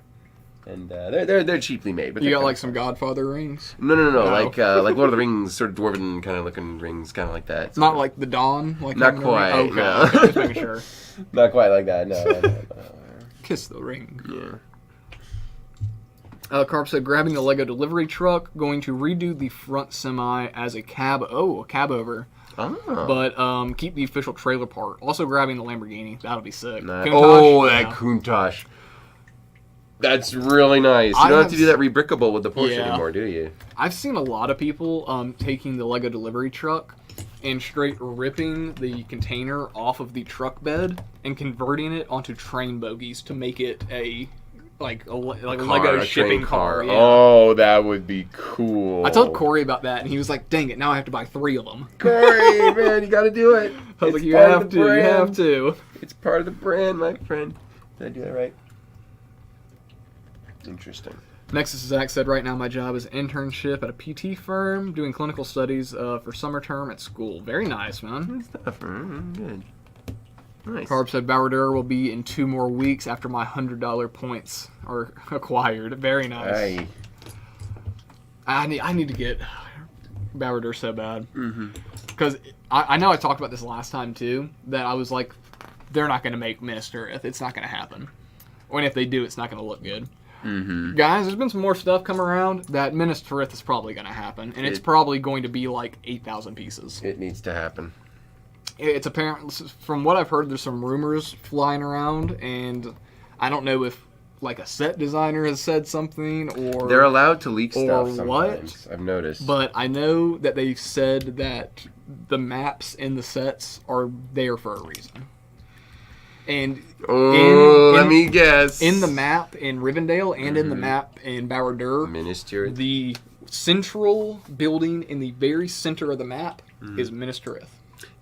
And they're cheaply made. But You they're got kinda like some fun. Godfather rings? No. No. Like Lord of the Rings, sort of dwarven kind of looking rings, kind of like that. It's not like the Dawn? Like Not having a ring? quite, Okay, no. okay, just making sure. Not quite like that. No. Kiss the ring. Yeah. Carp said, grabbing the Lego delivery truck, going to redo the front semi as a cab. Oh, a cab over. Oh. But keep the official trailer part. Also grabbing the Lamborghini. That'll be sick. Nice. Countach, Oh, that yeah. Countach. That's really nice. You don't have to do that rebrickable with the Porsche anymore, do you? I've seen a lot of people taking the Lego delivery truck and straight ripping the container off of the truck bed and converting it onto train bogies to make it a Lego shipping car. Yeah. Oh, that would be cool. I told Corey about that, and he was like, "Dang it! Now I have to buy 3 of them." Corey, man, you got to do it. I was like, It's "You part of have the to. You brand. have to." It's part of the brand, my friend. Did I do that right? Interesting. Nexus Zach said, right now my job is an internship at a PT firm, doing clinical studies for summer term at school. Very nice, man. Good stuff. Good. Nice. Carb said, Bauer will be in 2 more weeks after my $100 points are acquired. Very nice. Aye. I need to get... Bauer so bad. Mm-hmm. Because I know I talked about this last time too, that I was like, they're not going to make Minas Tirith. It's not going to happen. Or if they do, it's not going to look good. Mm-hmm. Guys, there's been some more stuff come around that Minas Tirith is probably going to happen. And it's probably going to be like 8,000 pieces. It needs to happen. It's apparent, from what I've heard, there's some rumors flying around, and I don't know if like a set designer has said something or they're allowed to leak stuff sometimes. What? I've noticed. But I know that they said that the maps in the sets are there for a reason. And let me guess. In the map in Rivendell and in the map in Barad-dûr, Minas Tirith. The central building in the very center of the map is Minas Tirith.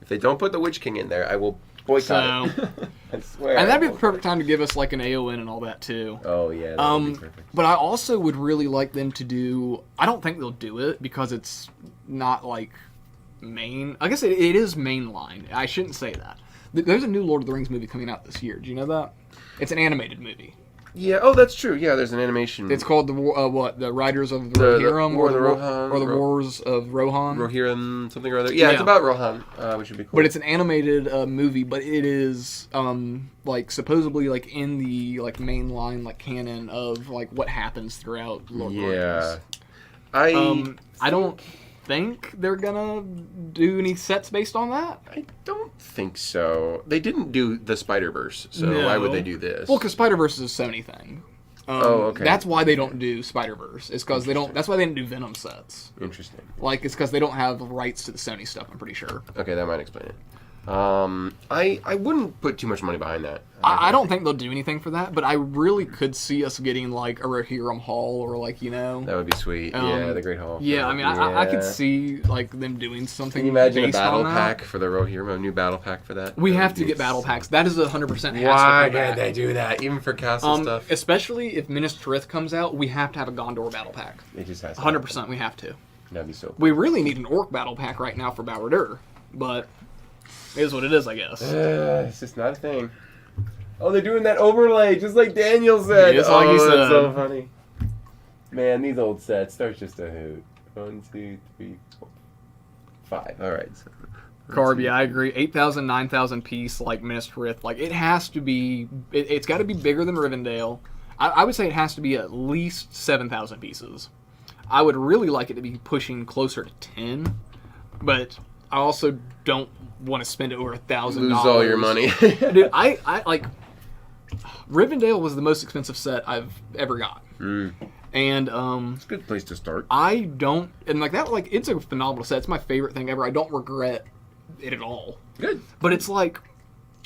If they don't put the Witch King in there, I will boycott it. I swear. And that'd be the perfect time to give us like an AON and all that too. Oh yeah, that would be perfect. But I also would really like them to do. I don't think they'll do it because it's not like main. I guess it is mainline. I shouldn't say that. There's a new Lord of the Rings movie coming out this year. Do you know that? It's an animated movie. Yeah. Oh, that's true. Yeah, there's an animation. It's called the Riders of Rohirrim or the Rohan, or the Wars of Rohan. Rohirrim, something or other. Yeah, it's about Rohan, which would be cool. But it's an animated movie, but it is like supposedly like in the like mainline like canon of like what happens throughout Lord of the Rings. I don't think they're gonna do any sets based on that. I don't think so. They didn't do the Spider-Verse, so why would they do this? Well, because Spider-Verse is a Sony thing. Okay. That's why they don't do Spider-Verse. It's because they don't. That's why they didn't do Venom sets. Interesting. Like it's because they don't have rights to the Sony stuff. I'm pretty sure. Okay, that might explain it. I wouldn't put too much money behind that. I don't think they'll do anything for that, but I really could see us getting like a Rohirrim Hall or like that would be sweet. Yeah, the Great Hall. Yeah, I mean, I could see like them doing something. Can you imagine based a battle on that. pack for the Rohirrim? A new battle pack for that? We have to get battle packs. That is 100%. Why can't they do that? Even for castle stuff. Especially if Minas Tirith comes out, we have to have a Gondor battle pack. It just has to. 100%. We have to. That'd be so cool. We really need an Orc battle pack right now for Barad-dûr, but. It is what it is, I guess. It's just not a thing. Oh, they're doing that overlay, just like Daniel said. Just like he said. That's so funny. Man, these old sets, they're just a hoot. 1, 2, 3, 4, 5. All right. So, Carb, yeah, I agree. 8,000, 9,000 piece, like Minas Tirith. Like, it has to be... It's got to be bigger than Rivendell. I would say it has to be at least 7,000 pieces. I would really like it to be pushing closer to 10, but I also don't want to spend over $1,000. Lose all your money. Dude, I like Rivendell was the most expensive set I've ever got. And it's a good place to start. I don't and like that like it's a phenomenal set. It's my favorite thing ever. I don't regret it at all. Good. But it's like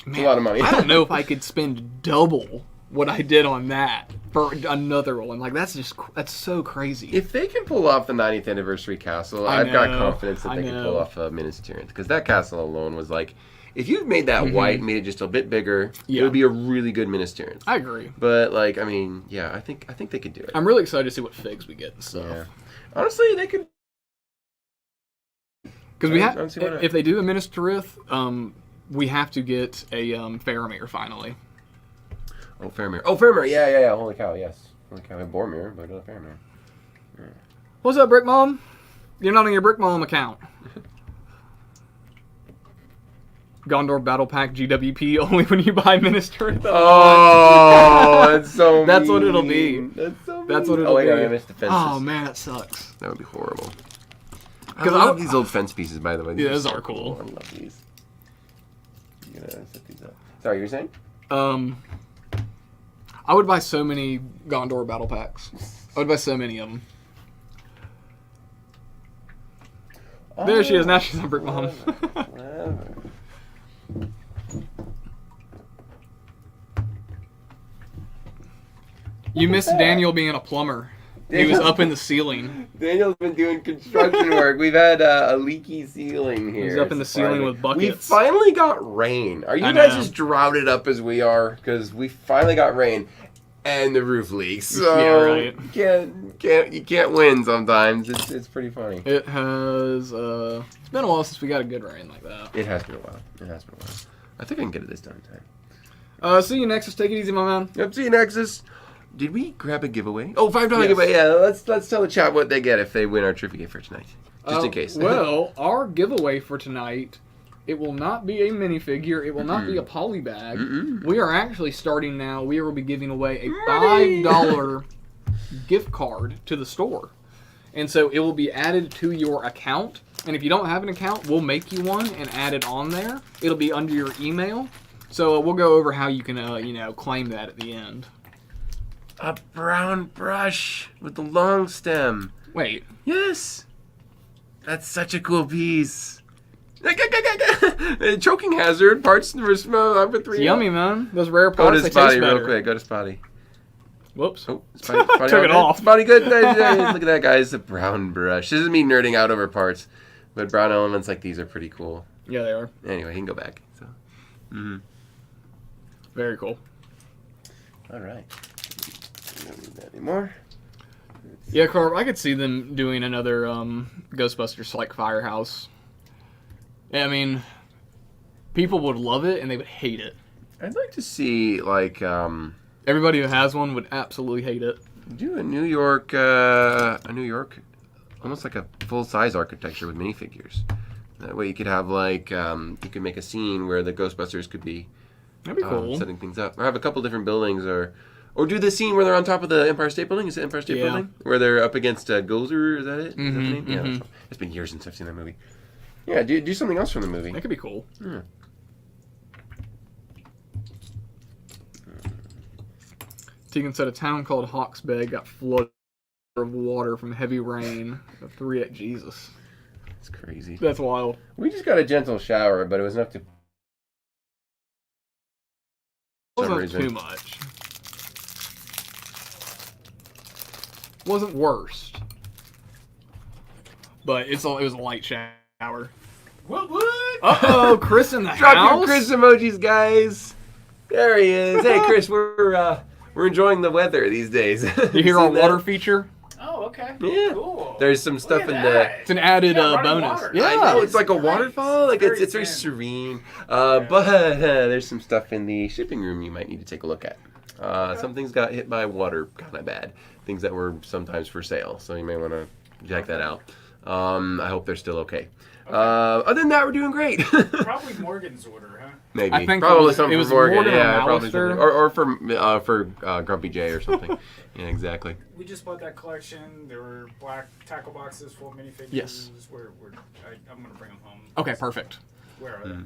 man, it's a lot of money. I don't know if I could spend double what I did on that for another one. Like that's so crazy. If they can pull off the 90th anniversary castle, I've got confidence that they can pull off Minas Tirith, because that castle alone was like, if you made that white, made it just a bit bigger, it would be a really good Minas Tirith. I agree. But like, I mean, yeah, I think they could do it. I'm really excited to see what figs we get and stuff. Yeah. Honestly, they could. Because we have, if they do a Minas Tirith, we have to get a Faramir finally. Oh, Faramir. Yeah. Holy cow, yes. Holy cow, I have Boromir, but not Faramir. Yeah. What's up, Brick Mom? You're not on your Brick Mom account. Gondor Battle Pack GWP only when you buy Minas Tirith. Oh, that's so That's mean. what it'll be. That's so mean. That's what it'll be. I missed the fences. Oh, man, that sucks. That would be horrible. I love these old fence pieces, by the way. Those are cool. I love these. I'm gonna set these up. Sorry, you were saying? I would buy so many Gondor battle packs. I would buy so many of them. There she is. Now she's on Brick Mom. Whatever. You missed Daniel being a plumber. He was up in the ceiling. Daniel's been doing construction work. We've had a leaky ceiling here. He's up in the ceiling with buckets. We finally got rain. Are you guys as droughted up as we are? Because we finally got rain, and the roof leaks. So yeah, right. You can't win sometimes. It's pretty funny. It has. It's been a while since we got a good rain like that. It has been a while. I think I can get it this time. See you, Nexus. Take it easy, my man. Yep. See you, Nexus. did we grab a giveaway? Oh, $5 Yes. giveaway. Yeah, let's tell the chat what they get if they win our trivia for tonight, just in case. Well, our giveaway for tonight, it will not be a minifigure. It will not be a poly bag. We are actually starting now. We will be giving away a $5 gift card to the store. And so it will be added to your account. And if you don't have an account, we'll make you one and add it on there. It'll be under your email. So we'll go over how you can, claim that at the end. A brown brush with the long stem. Wait. Yes. That's such a cool piece. Choking hazard, parts for smoke, for 3. It's yummy, man. Those rare Go parts, to they Spotty taste real better. quick. Go to Spotty. Whoops. Oh, Spotty Took it off. Spotty good. Nice. Look at that, guys. A brown brush. This is me nerding out over parts, but brown elements like these are pretty cool. Yeah, they are. Anyway, he can go back. So, Very cool. all right. We don't need that anymore. Yeah, Carl, I could see them doing another Ghostbusters like Firehouse. I mean, people would love it and they would hate it. I'd like to see like Everybody who has one would absolutely hate it. do a New York, almost like a full-size architecture with minifigures. That way you could have like you could make a scene where the Ghostbusters could be That'd be cool. setting things up, or have a couple different buildings, or do the scene where they're on top of the Empire State Building. Is it Empire State Building where they're up against Gozer? Is that it? Is that the name? Yeah, that's right. It's been years since I've seen that movie. Yeah, do something else from the movie. That could be cool. Yeah. Tegan said a town called Hawksbay got flooded of water from heavy rain. Jesus. It's crazy. That's wild. We just got a gentle shower, but it was enough to. Wasn't too much. Wasn't worst. But it was a light shower. What? Uh-oh, Chris in the Drop house? your Chris emojis, guys. There he is. Hey, Chris, we're enjoying the weather these days. You hear our water feature? Oh, okay. Yeah. Cool. There's some stuff Look in at the. that. It's an added running bonus. water. Yeah. I know, it's like a Nice. waterfall. Like it's very thin. serene. But there's some stuff in the shipping room you might need to take a look at. Some things got hit by water kind of bad. Things that were sometimes for sale. So you may want to check that out. I hope they're still okay. Other than that, we're doing great. Probably Morgan's order, huh? Maybe. I think probably it was something for Morgan. Morgan or Yeah, probably Alistair. something. Or for Grumpy J or something. Yeah, exactly. We just bought that collection. There were black tackle boxes full of minifigures. Yes. I'm going to bring them home. Okay, perfect. Where are they?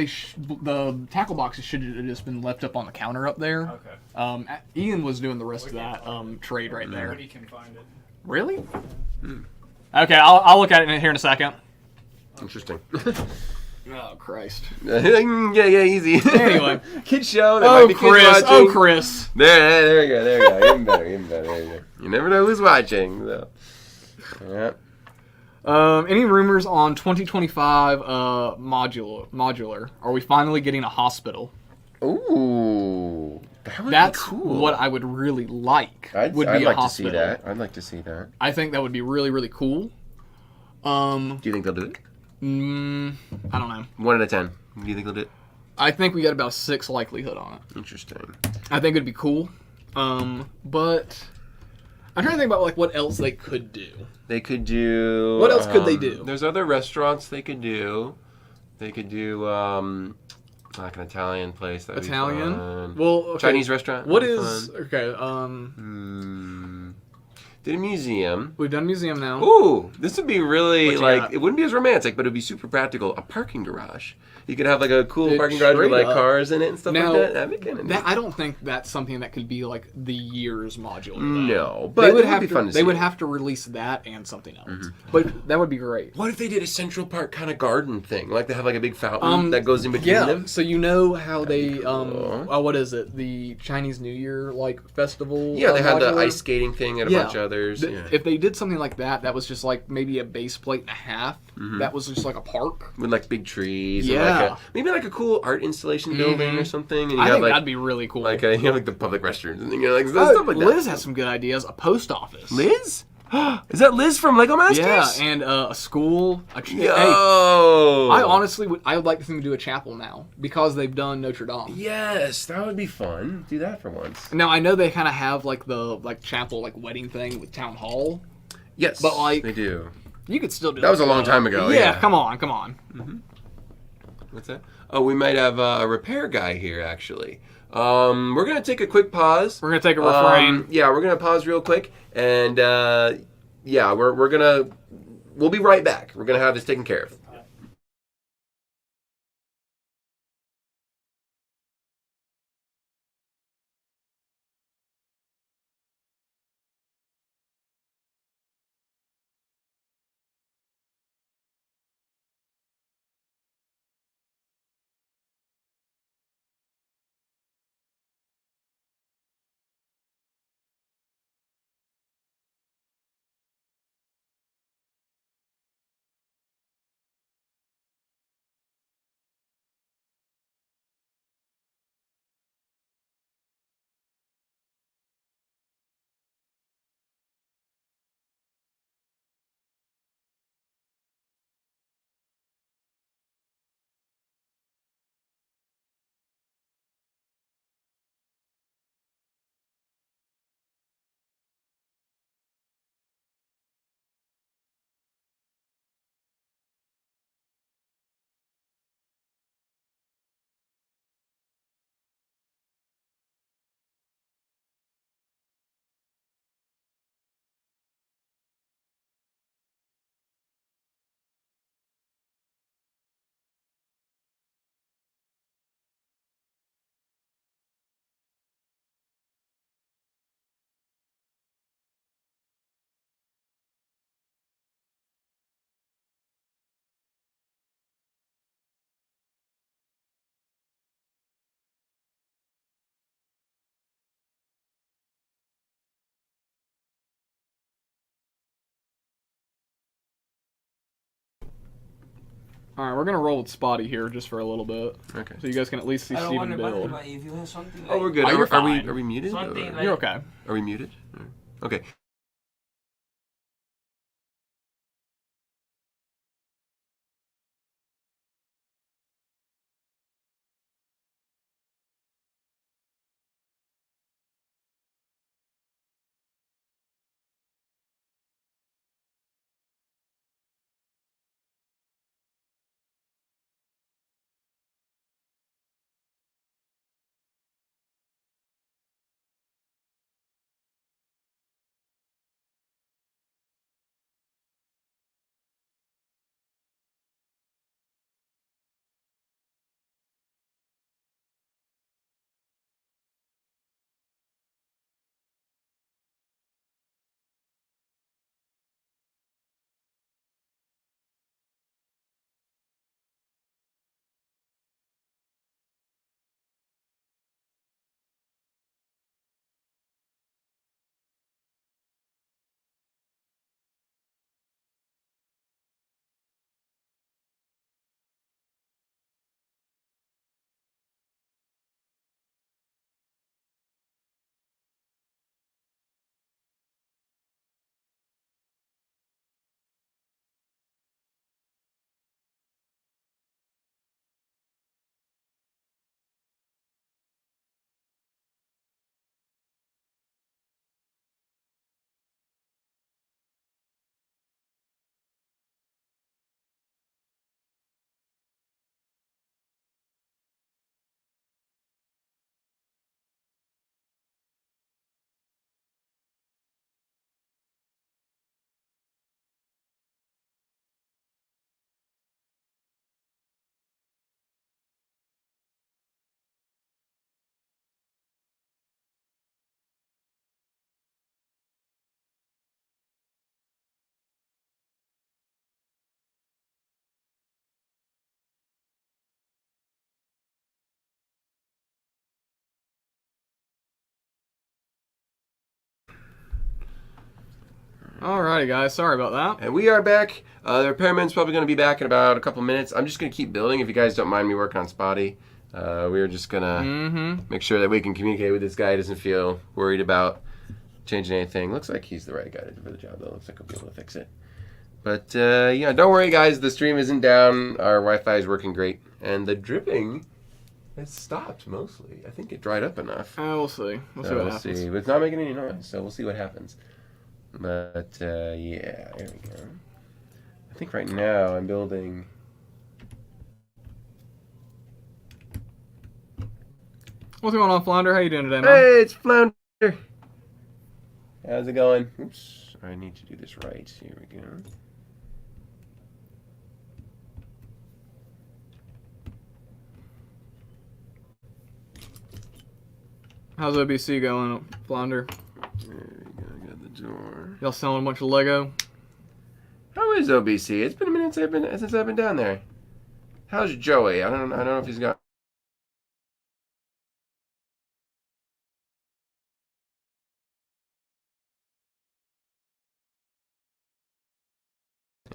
The tackle boxes should have just been left up on the counter up there. Okay. Ian was doing the rest of that trade right there. Nobody can find it. Really? Okay, I'll look at it here in a second. Interesting. Oh Christ. yeah, easy. Anyway. Kid show. There might be kids watching. Oh Chris. There you go. Even better. There you go. You never know who's watching. So. Yeah. Any rumors on 2025 modular? Are we finally getting a hospital? Ooh. That would That's be cool. what I would really like. I'd be like a to hospital. see that. I'd like to see that. I think that would be really, really cool. Do you think they'll do it? I don't know. 1 out of 10. Do you think they'll do it? I think we got about 6 likelihood on it. Interesting. I think it'd be cool. But I'm trying to think about like what else they could do. They could do. What else could they do? There's other restaurants they could do. They could do like an Italian place. That'd Italian? Be fun. Well, okay. Chinese restaurant. What that'd be is fun. okay? Did a museum. We've done museum now. Ooh, this would be really What you like got? it wouldn't be as romantic, but it'd be super practical. A parking garage. You could have like a cool Dude, parking garage with straight like up. cars in it and stuff Now, like that. That'd be kind of That I don't think that's something that could be like the year's modular. though. No, but they would it would have be to. fun to They see. would have to release that and something else. But that would be great. What if they did a Central Park kind of garden thing? Like they have like a big fountain that goes in between Yeah. them. So you know how they cool. what is it? The Chinese New Year like festival. Yeah, they had the modular? ice skating thing and a bunch of others. Yeah. If they did something like that was just like maybe a base plate and a half. That was just like a park. With like big trees. Yeah. And maybe like a cool art installation building or something. And you I have think like that'd be really cool. like you have like the public restrooms and like stuff like that. Liz has some good ideas. A post office. Liz? Is that Liz from Lego Masters? Yeah, and a school. Hey, Yo! I honestly I would like to see them do a chapel now because they've done Notre Dame. Yes, that would be fun. Do that for once. Now I know they kind of have like the chapel wedding thing with town hall. Yes, but they do. You could still do that. Was a long time ago. Yeah, come on. Mm-hmm. What's that? Oh, we might have a repair guy here actually. We're gonna take a quick pause. We're gonna take a refrain. Yeah, we're gonna pause real quick, and yeah, we'll be right back. We're gonna have this taken care of. All right, we're gonna roll with Spotty here just for a little bit. Okay. So you guys can at least see Steven build. If you have something Oh, we're good. Oh, you're Are we fine. muted? Something Or- You're okay. Are we muted? Okay. Alrighty, guys. Sorry about that. And we are back. The repairman's probably going to be back in about a couple minutes. I'm just going to keep building if you guys don't mind me working on Spotty. We're just going to make sure that we can communicate with this guy. He doesn't feel worried about changing anything. Looks like he's the right guy for the job, though. Looks like he'll be able to fix it. But, yeah, don't worry, guys. The stream isn't down. Our Wi-Fi is working great. And the dripping has stopped, mostly. I think it dried up enough. We'll see. We'll see what happens. But it's not making any noise, so we'll see what happens. But, yeah, there we go. I think right now I'm building... What's going on, Flounder? How you doing today, man? Hey, it's Flounder! How's it going? Oops, I need to do this right. Here we go. How's OBC going, Flounder? There we go, I got the door. Y'all selling a bunch of Lego? How is OBC? It's been a minute since I've been down there. How's Joey? I don't know if he's got...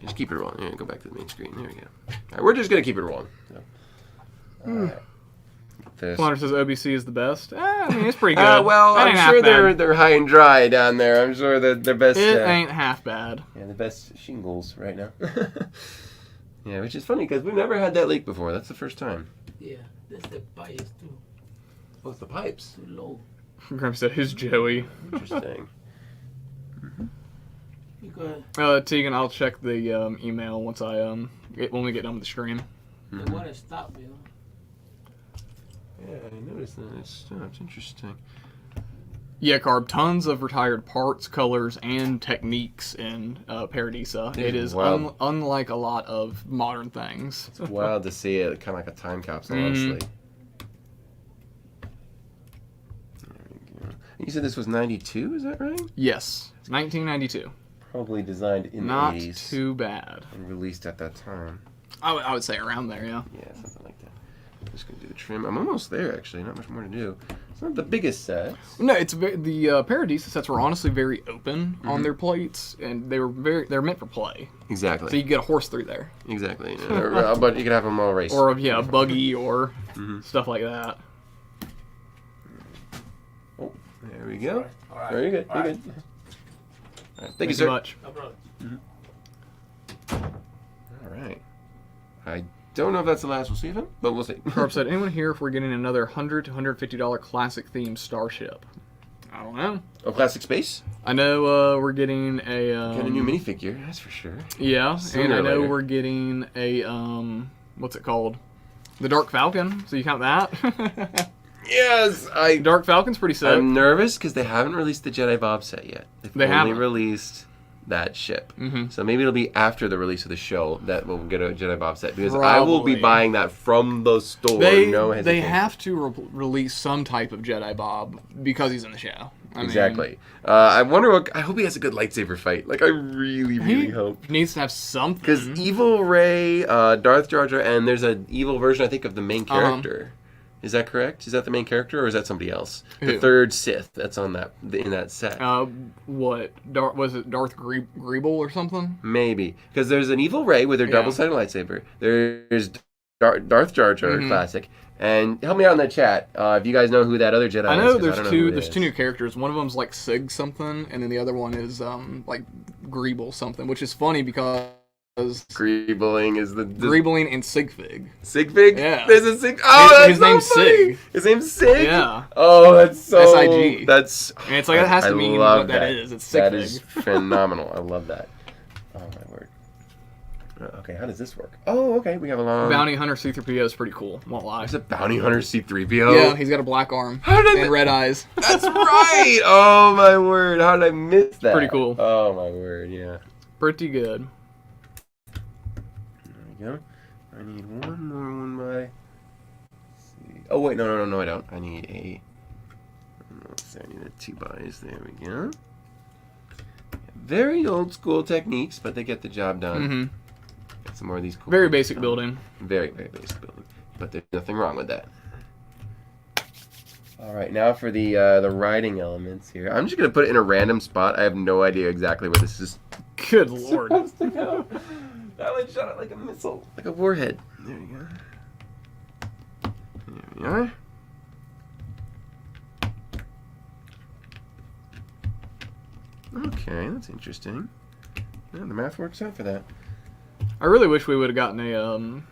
Just keep it rolling. Yeah, go back to the main screen. There we go. All right, we're just gonna keep it rolling. So. All right. Flounder says OBC is the best. I mean, it's pretty good. Well, That ain't I'm sure half they're high and dry down there. I'm sure they're best. It ain't half bad. Yeah, the best shingles right now. Yeah, which is funny because we've never had that leak before. That's the first time. Yeah, that's the pipes too. What's the pipes? Too low. Gramps said, "Who's Joey?" Interesting. Tegan, I'll check the email once when we get done with the stream. The water stopped, you know. Yeah, I noticed that it stopped. Interesting. Yeah, Carb, tons of retired parts, colors, and techniques in Paradisa. It is unlike a lot of modern things. It's wild to see it, kind of like a time capsule, honestly. There we go. You said this was 92, is that right? Yes, 1992. Probably designed in Not the 80s. too bad. And released at that time. I would say around there, yeah. Yeah, something like that. I'm just going to do the trim. I'm almost there, actually. Not much more to do. It's not the biggest set. No, it's the Paradisa sets were honestly very open on their plates, and they're meant for play. Exactly. So you can get a horse through there. Exactly. But you can have them all race. Or, a buggy or stuff like that. Oh, there we go. All right. Very good. All Very right. good. All right. Thank you, so sir. much. No problem. All right. I don't know if that's the last we'll see of him, but we'll see. Carb said, anyone here if we're getting another $100 to $150 classic themed starship? I don't know. Oh, Classic Space? I know we're getting a... Got a new minifigure, that's for sure. Yeah, Sooner and I or know later. we're getting a, what's it called? The Dark Falcon, so you count that? Yes! Dark Falcon's pretty sick. I'm nervous because they haven't released the Jedi Bob set yet. They've only haven't. released that ship. So maybe it'll be after the release of the show that we'll get a Jedi Bob set because I will be Probably. buying that from the store. No hesitation. They have to release some type of Jedi Bob because he's in the show. I mean, Exactly. I wonder what. I hope he has a good lightsaber fight. Like I really, really hope. He needs to have something. Because Evil Rey, Darth Jar Jar, and there's an evil version, I think, of the main character. Is that correct? Is that the main character, or is that somebody else? The Who? third Sith that's on that in that set. What? Was it Darth Greeble or something? Maybe because there's an Evil Rey with her double-sided lightsaber. There's Darth Jar Jar classic. And help me out in the chat if you guys know who that other Jedi is. I know 'cause there's don't two. who it There's is. two new characters. One of them's like Sig something, and then the other one is like Greeble something, which is funny because Greebling is the Greebling and Sigfig. Sigfig? Yeah. There's a Sig. Oh, His that's name's so funny. Sig. His name's Sig? Yeah. Oh, that's so... SIG. That's... And it's like, it has to mean love what that is. It's That Sigfig. is phenomenal. I love that. Oh, my word. Okay, how does this work? Oh, okay, we have a long... Bounty Hunter C-3PO is pretty cool. Won't lie. There's a Bounty Hunter C-3PO? Yeah, he's got a black arm How did and red eyes. That's right! Oh, my word. How did I miss that? Pretty cool. Oh, my word, yeah. Pretty good. There we go. I need one more one by... Let's see. Oh, wait, no, I don't. I need a... Let's see, I need a 2 bys. There we go. Very old school techniques, but they get the job done. Got some more of these cool Very things basic done. building. Very, very basic building. But there's nothing wrong with that. All right, now for the riding elements here. I'm just going to put it in a random spot. I have no idea exactly where this is Good lord. supposed to go. That one shot it like a missile, like a warhead. There you go. There we are. Okay, that's interesting. Yeah, the math works out for that. I really wish we would have gotten a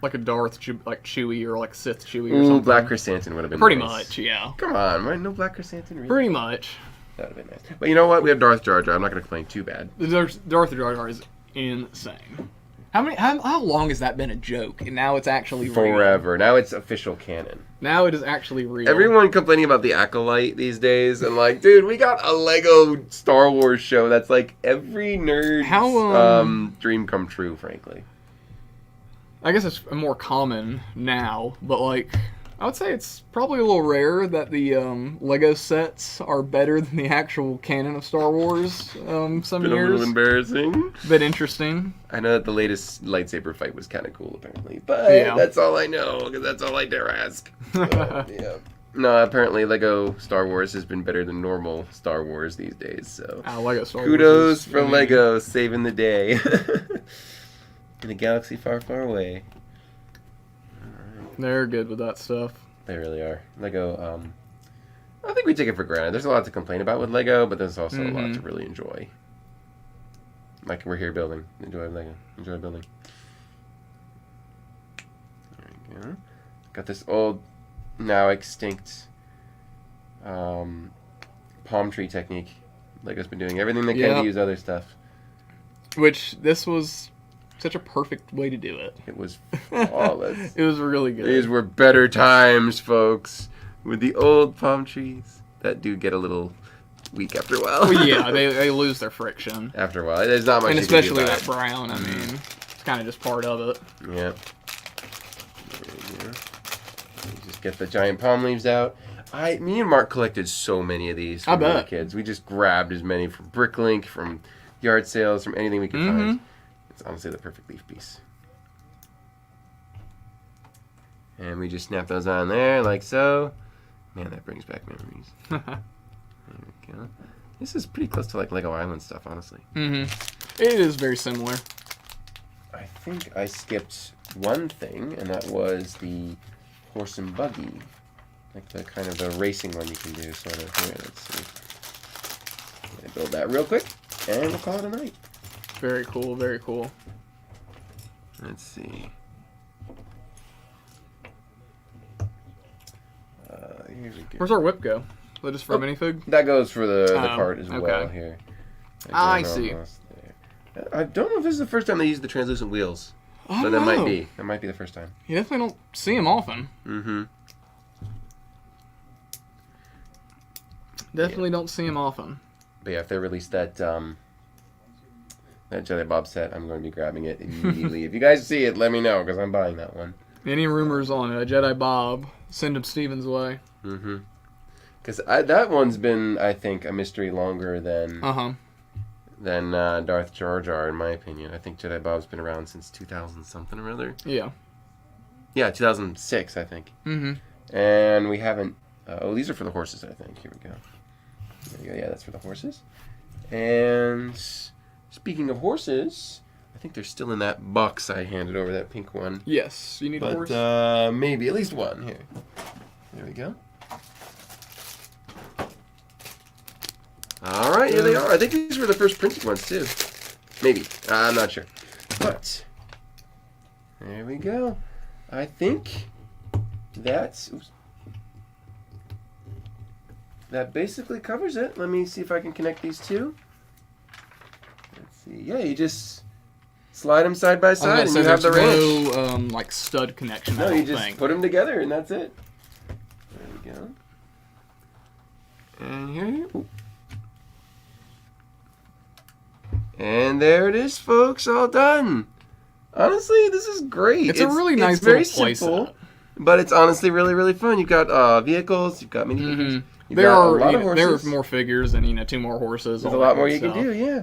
like a Darth like Chewie or like Sith Chewie or Ooh, something. Black Chrysanthemum would have been Pretty nice. much, yeah. Come on, right? No Black Chrysanthemum? Really? Pretty much. That would have been nice. But you know what? We have Darth Jar Jar. I'm not going to complain too bad. The Darth Jar Jar is insane. How long has that been a joke? And now it's actually real. Forever. Now it's official canon. Now it is actually real. Everyone complaining about the Acolyte these days, and like, dude, we got a Lego Star Wars show that's like every nerd's dream come true, frankly. I guess it's more common now, but like, I would say it's probably a little rare that the Lego sets are better than the actual canon of Star Wars. Some Been a years. little embarrassing. Bit interesting. I know that the latest lightsaber fight was kind of cool, apparently, but that's all I know because that's all I dare ask. So, yeah. No, apparently Lego Star Wars has been better than normal Star Wars these days. So Lego Star kudos Wars for Lego saving the day in a galaxy far, far away. They're good with that stuff. They really are. Lego, I think we take it for granted. There's a lot to complain about with Lego, but there's also a lot to really enjoy. Like we're here building. Enjoy Lego. Enjoy building. There we go. Got this old, now extinct palm tree technique. Lego's been doing everything they can to use other stuff. Which, this was such a perfect way to do it. It was flawless. It was really good. These were better times, folks, with the old palm trees that do get a little weak after a while. Well, yeah, they lose their friction. After a while, there's not much. And you can do especially about that brown. I mean, it's kind of just part of it. Yeah. There you go. You just get the giant palm leaves out. Me and Mark collected so many of these from the kids. We just grabbed as many from Bricklink, from yard sales, from anything we could find. It's honestly the perfect leaf piece. And we just snap those on there like so. Man, that brings back memories. There we go. This is pretty close to like Lego Island stuff, honestly. It is very similar. I think I skipped one thing, and that was the horse and buggy. Like the kind of the racing one you can do, sort of. Here, let's see. I'm gonna build that real quick, and we'll call it a night. Very cool, very cool. Let's see. Here we go. Where's our whip go? Is that just for a minifig? That goes for the cart as well here. I see. I don't know if this is the first time they used the translucent wheels. But that might be. That might be the first time. You definitely don't see them often. Definitely don't see them often. But yeah, if they release that that Jedi Bob set, I'm going to be grabbing it immediately. If you guys see it, let me know, because I'm buying that one. Any rumors on Jedi Bob, send them Steven's way. Because that one's been, I think, a mystery longer than Darth Jar Jar, in my opinion. I think Jedi Bob's been around since 2000-something or other. Yeah. Yeah, 2006, I think. And we haven't... these are for the horses, I think. Here we go. There we go. Yeah, that's for the horses. And speaking of horses, I think they're still in that box I handed over, that pink one. Yes, you need a horse. Maybe at least one here. There we go. All right, here they are. I think these were the first printed ones too. Maybe. I'm not sure. But there we go. I think that's... Oops. That basically covers it. Let me see if I can connect these two. Let's see. Yeah, you just slide them side by side and you have the ranch. No, like stud connection. No, you just put them together and that's it. There we go. And here. Ooh. And there it is, folks. All done. Honestly, this is great. It's a really nice very little simple, but it's honestly really, really fun. You've got vehicles. You've got mini. There are more figures and 2 more horses. There's a lot more you can do. Yeah.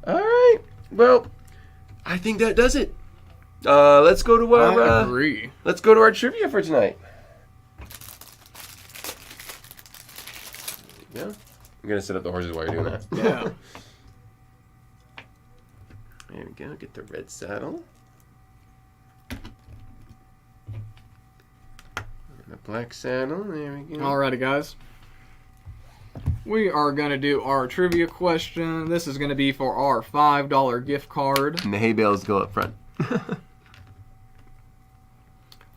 All right. Well, I think that does it. Let's go to our. I agree. Let's go to our trivia for tonight. Yeah. I'm gonna set up the horses while you're doing that. Yeah. There we go. Get the red saddle. And the black saddle. There we go. Alrighty, guys. We are going to do our trivia question. This is going to be for our $5 gift card. And the hay bales go up front.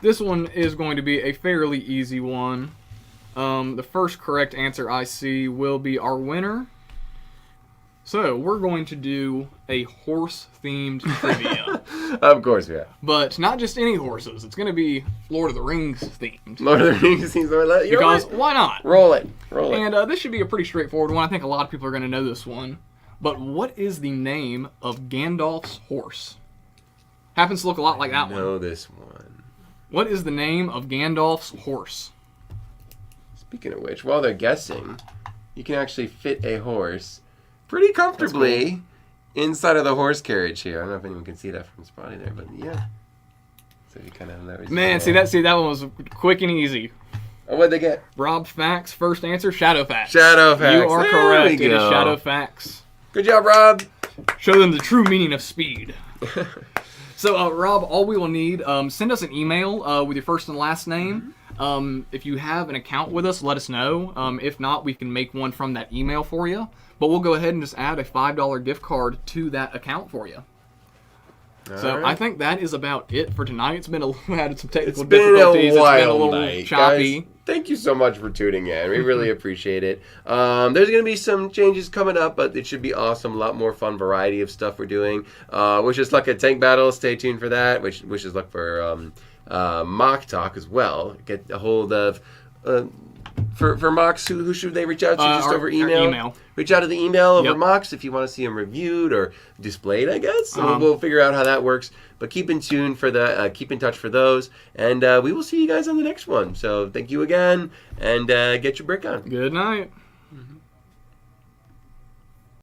This one is going to be a fairly easy one. The first correct answer I see will be our winner. So, we're going to do a horse-themed trivia. Of course, yeah. But not just any horses. It's going to be Lord of the Rings themed. Lord of the Rings seems like Because why not? Roll it. Roll it. And this should be a pretty straightforward one. I think a lot of people are going to know this one. But what is the name of Gandalf's horse? Happens to look a lot like that I know one. this one. What is the name of Gandalf's horse? Speaking of which, while they're guessing, you can actually fit a horse pretty comfortably inside of the horse carriage here. I don't know if anyone can see that from spotty there, but yeah. So you kind of have that. Man, see that one was quick and easy. Oh, what'd they get? Rob Fax, first answer, Shadowfax. Shadowfax. You are There correct. we It is go. Shadowfax. Good job, Rob. Show them the true meaning of speed. So, Rob, all we will need, send us an email with your first and last name. If you have an account with us, let us know. If not, we can make one from that email for you. But we'll go ahead and just add a $5 gift card to that account for you. So Alright. I think that is about it for tonight. It's been had some technical It's been difficulties. a wild It's been a little night, choppy. guys. Thank you so much for tuning in. We really appreciate it. There's going to be some changes coming up, but it should be awesome. A lot more fun variety of stuff we're doing. Wish us luck at Tank Battle. Stay tuned for that. Wish us luck for Mock Talk as well. Get a hold of... For Mox, who should they reach out to? Just over email? Our email. Reach out to the email over Yep. Mox if you want to see them reviewed or displayed, I guess. So we'll figure out how that works. But keep in tune for the, keep in touch for those. And we will see you guys on the next one. So thank you again, and get your brick on. Good night.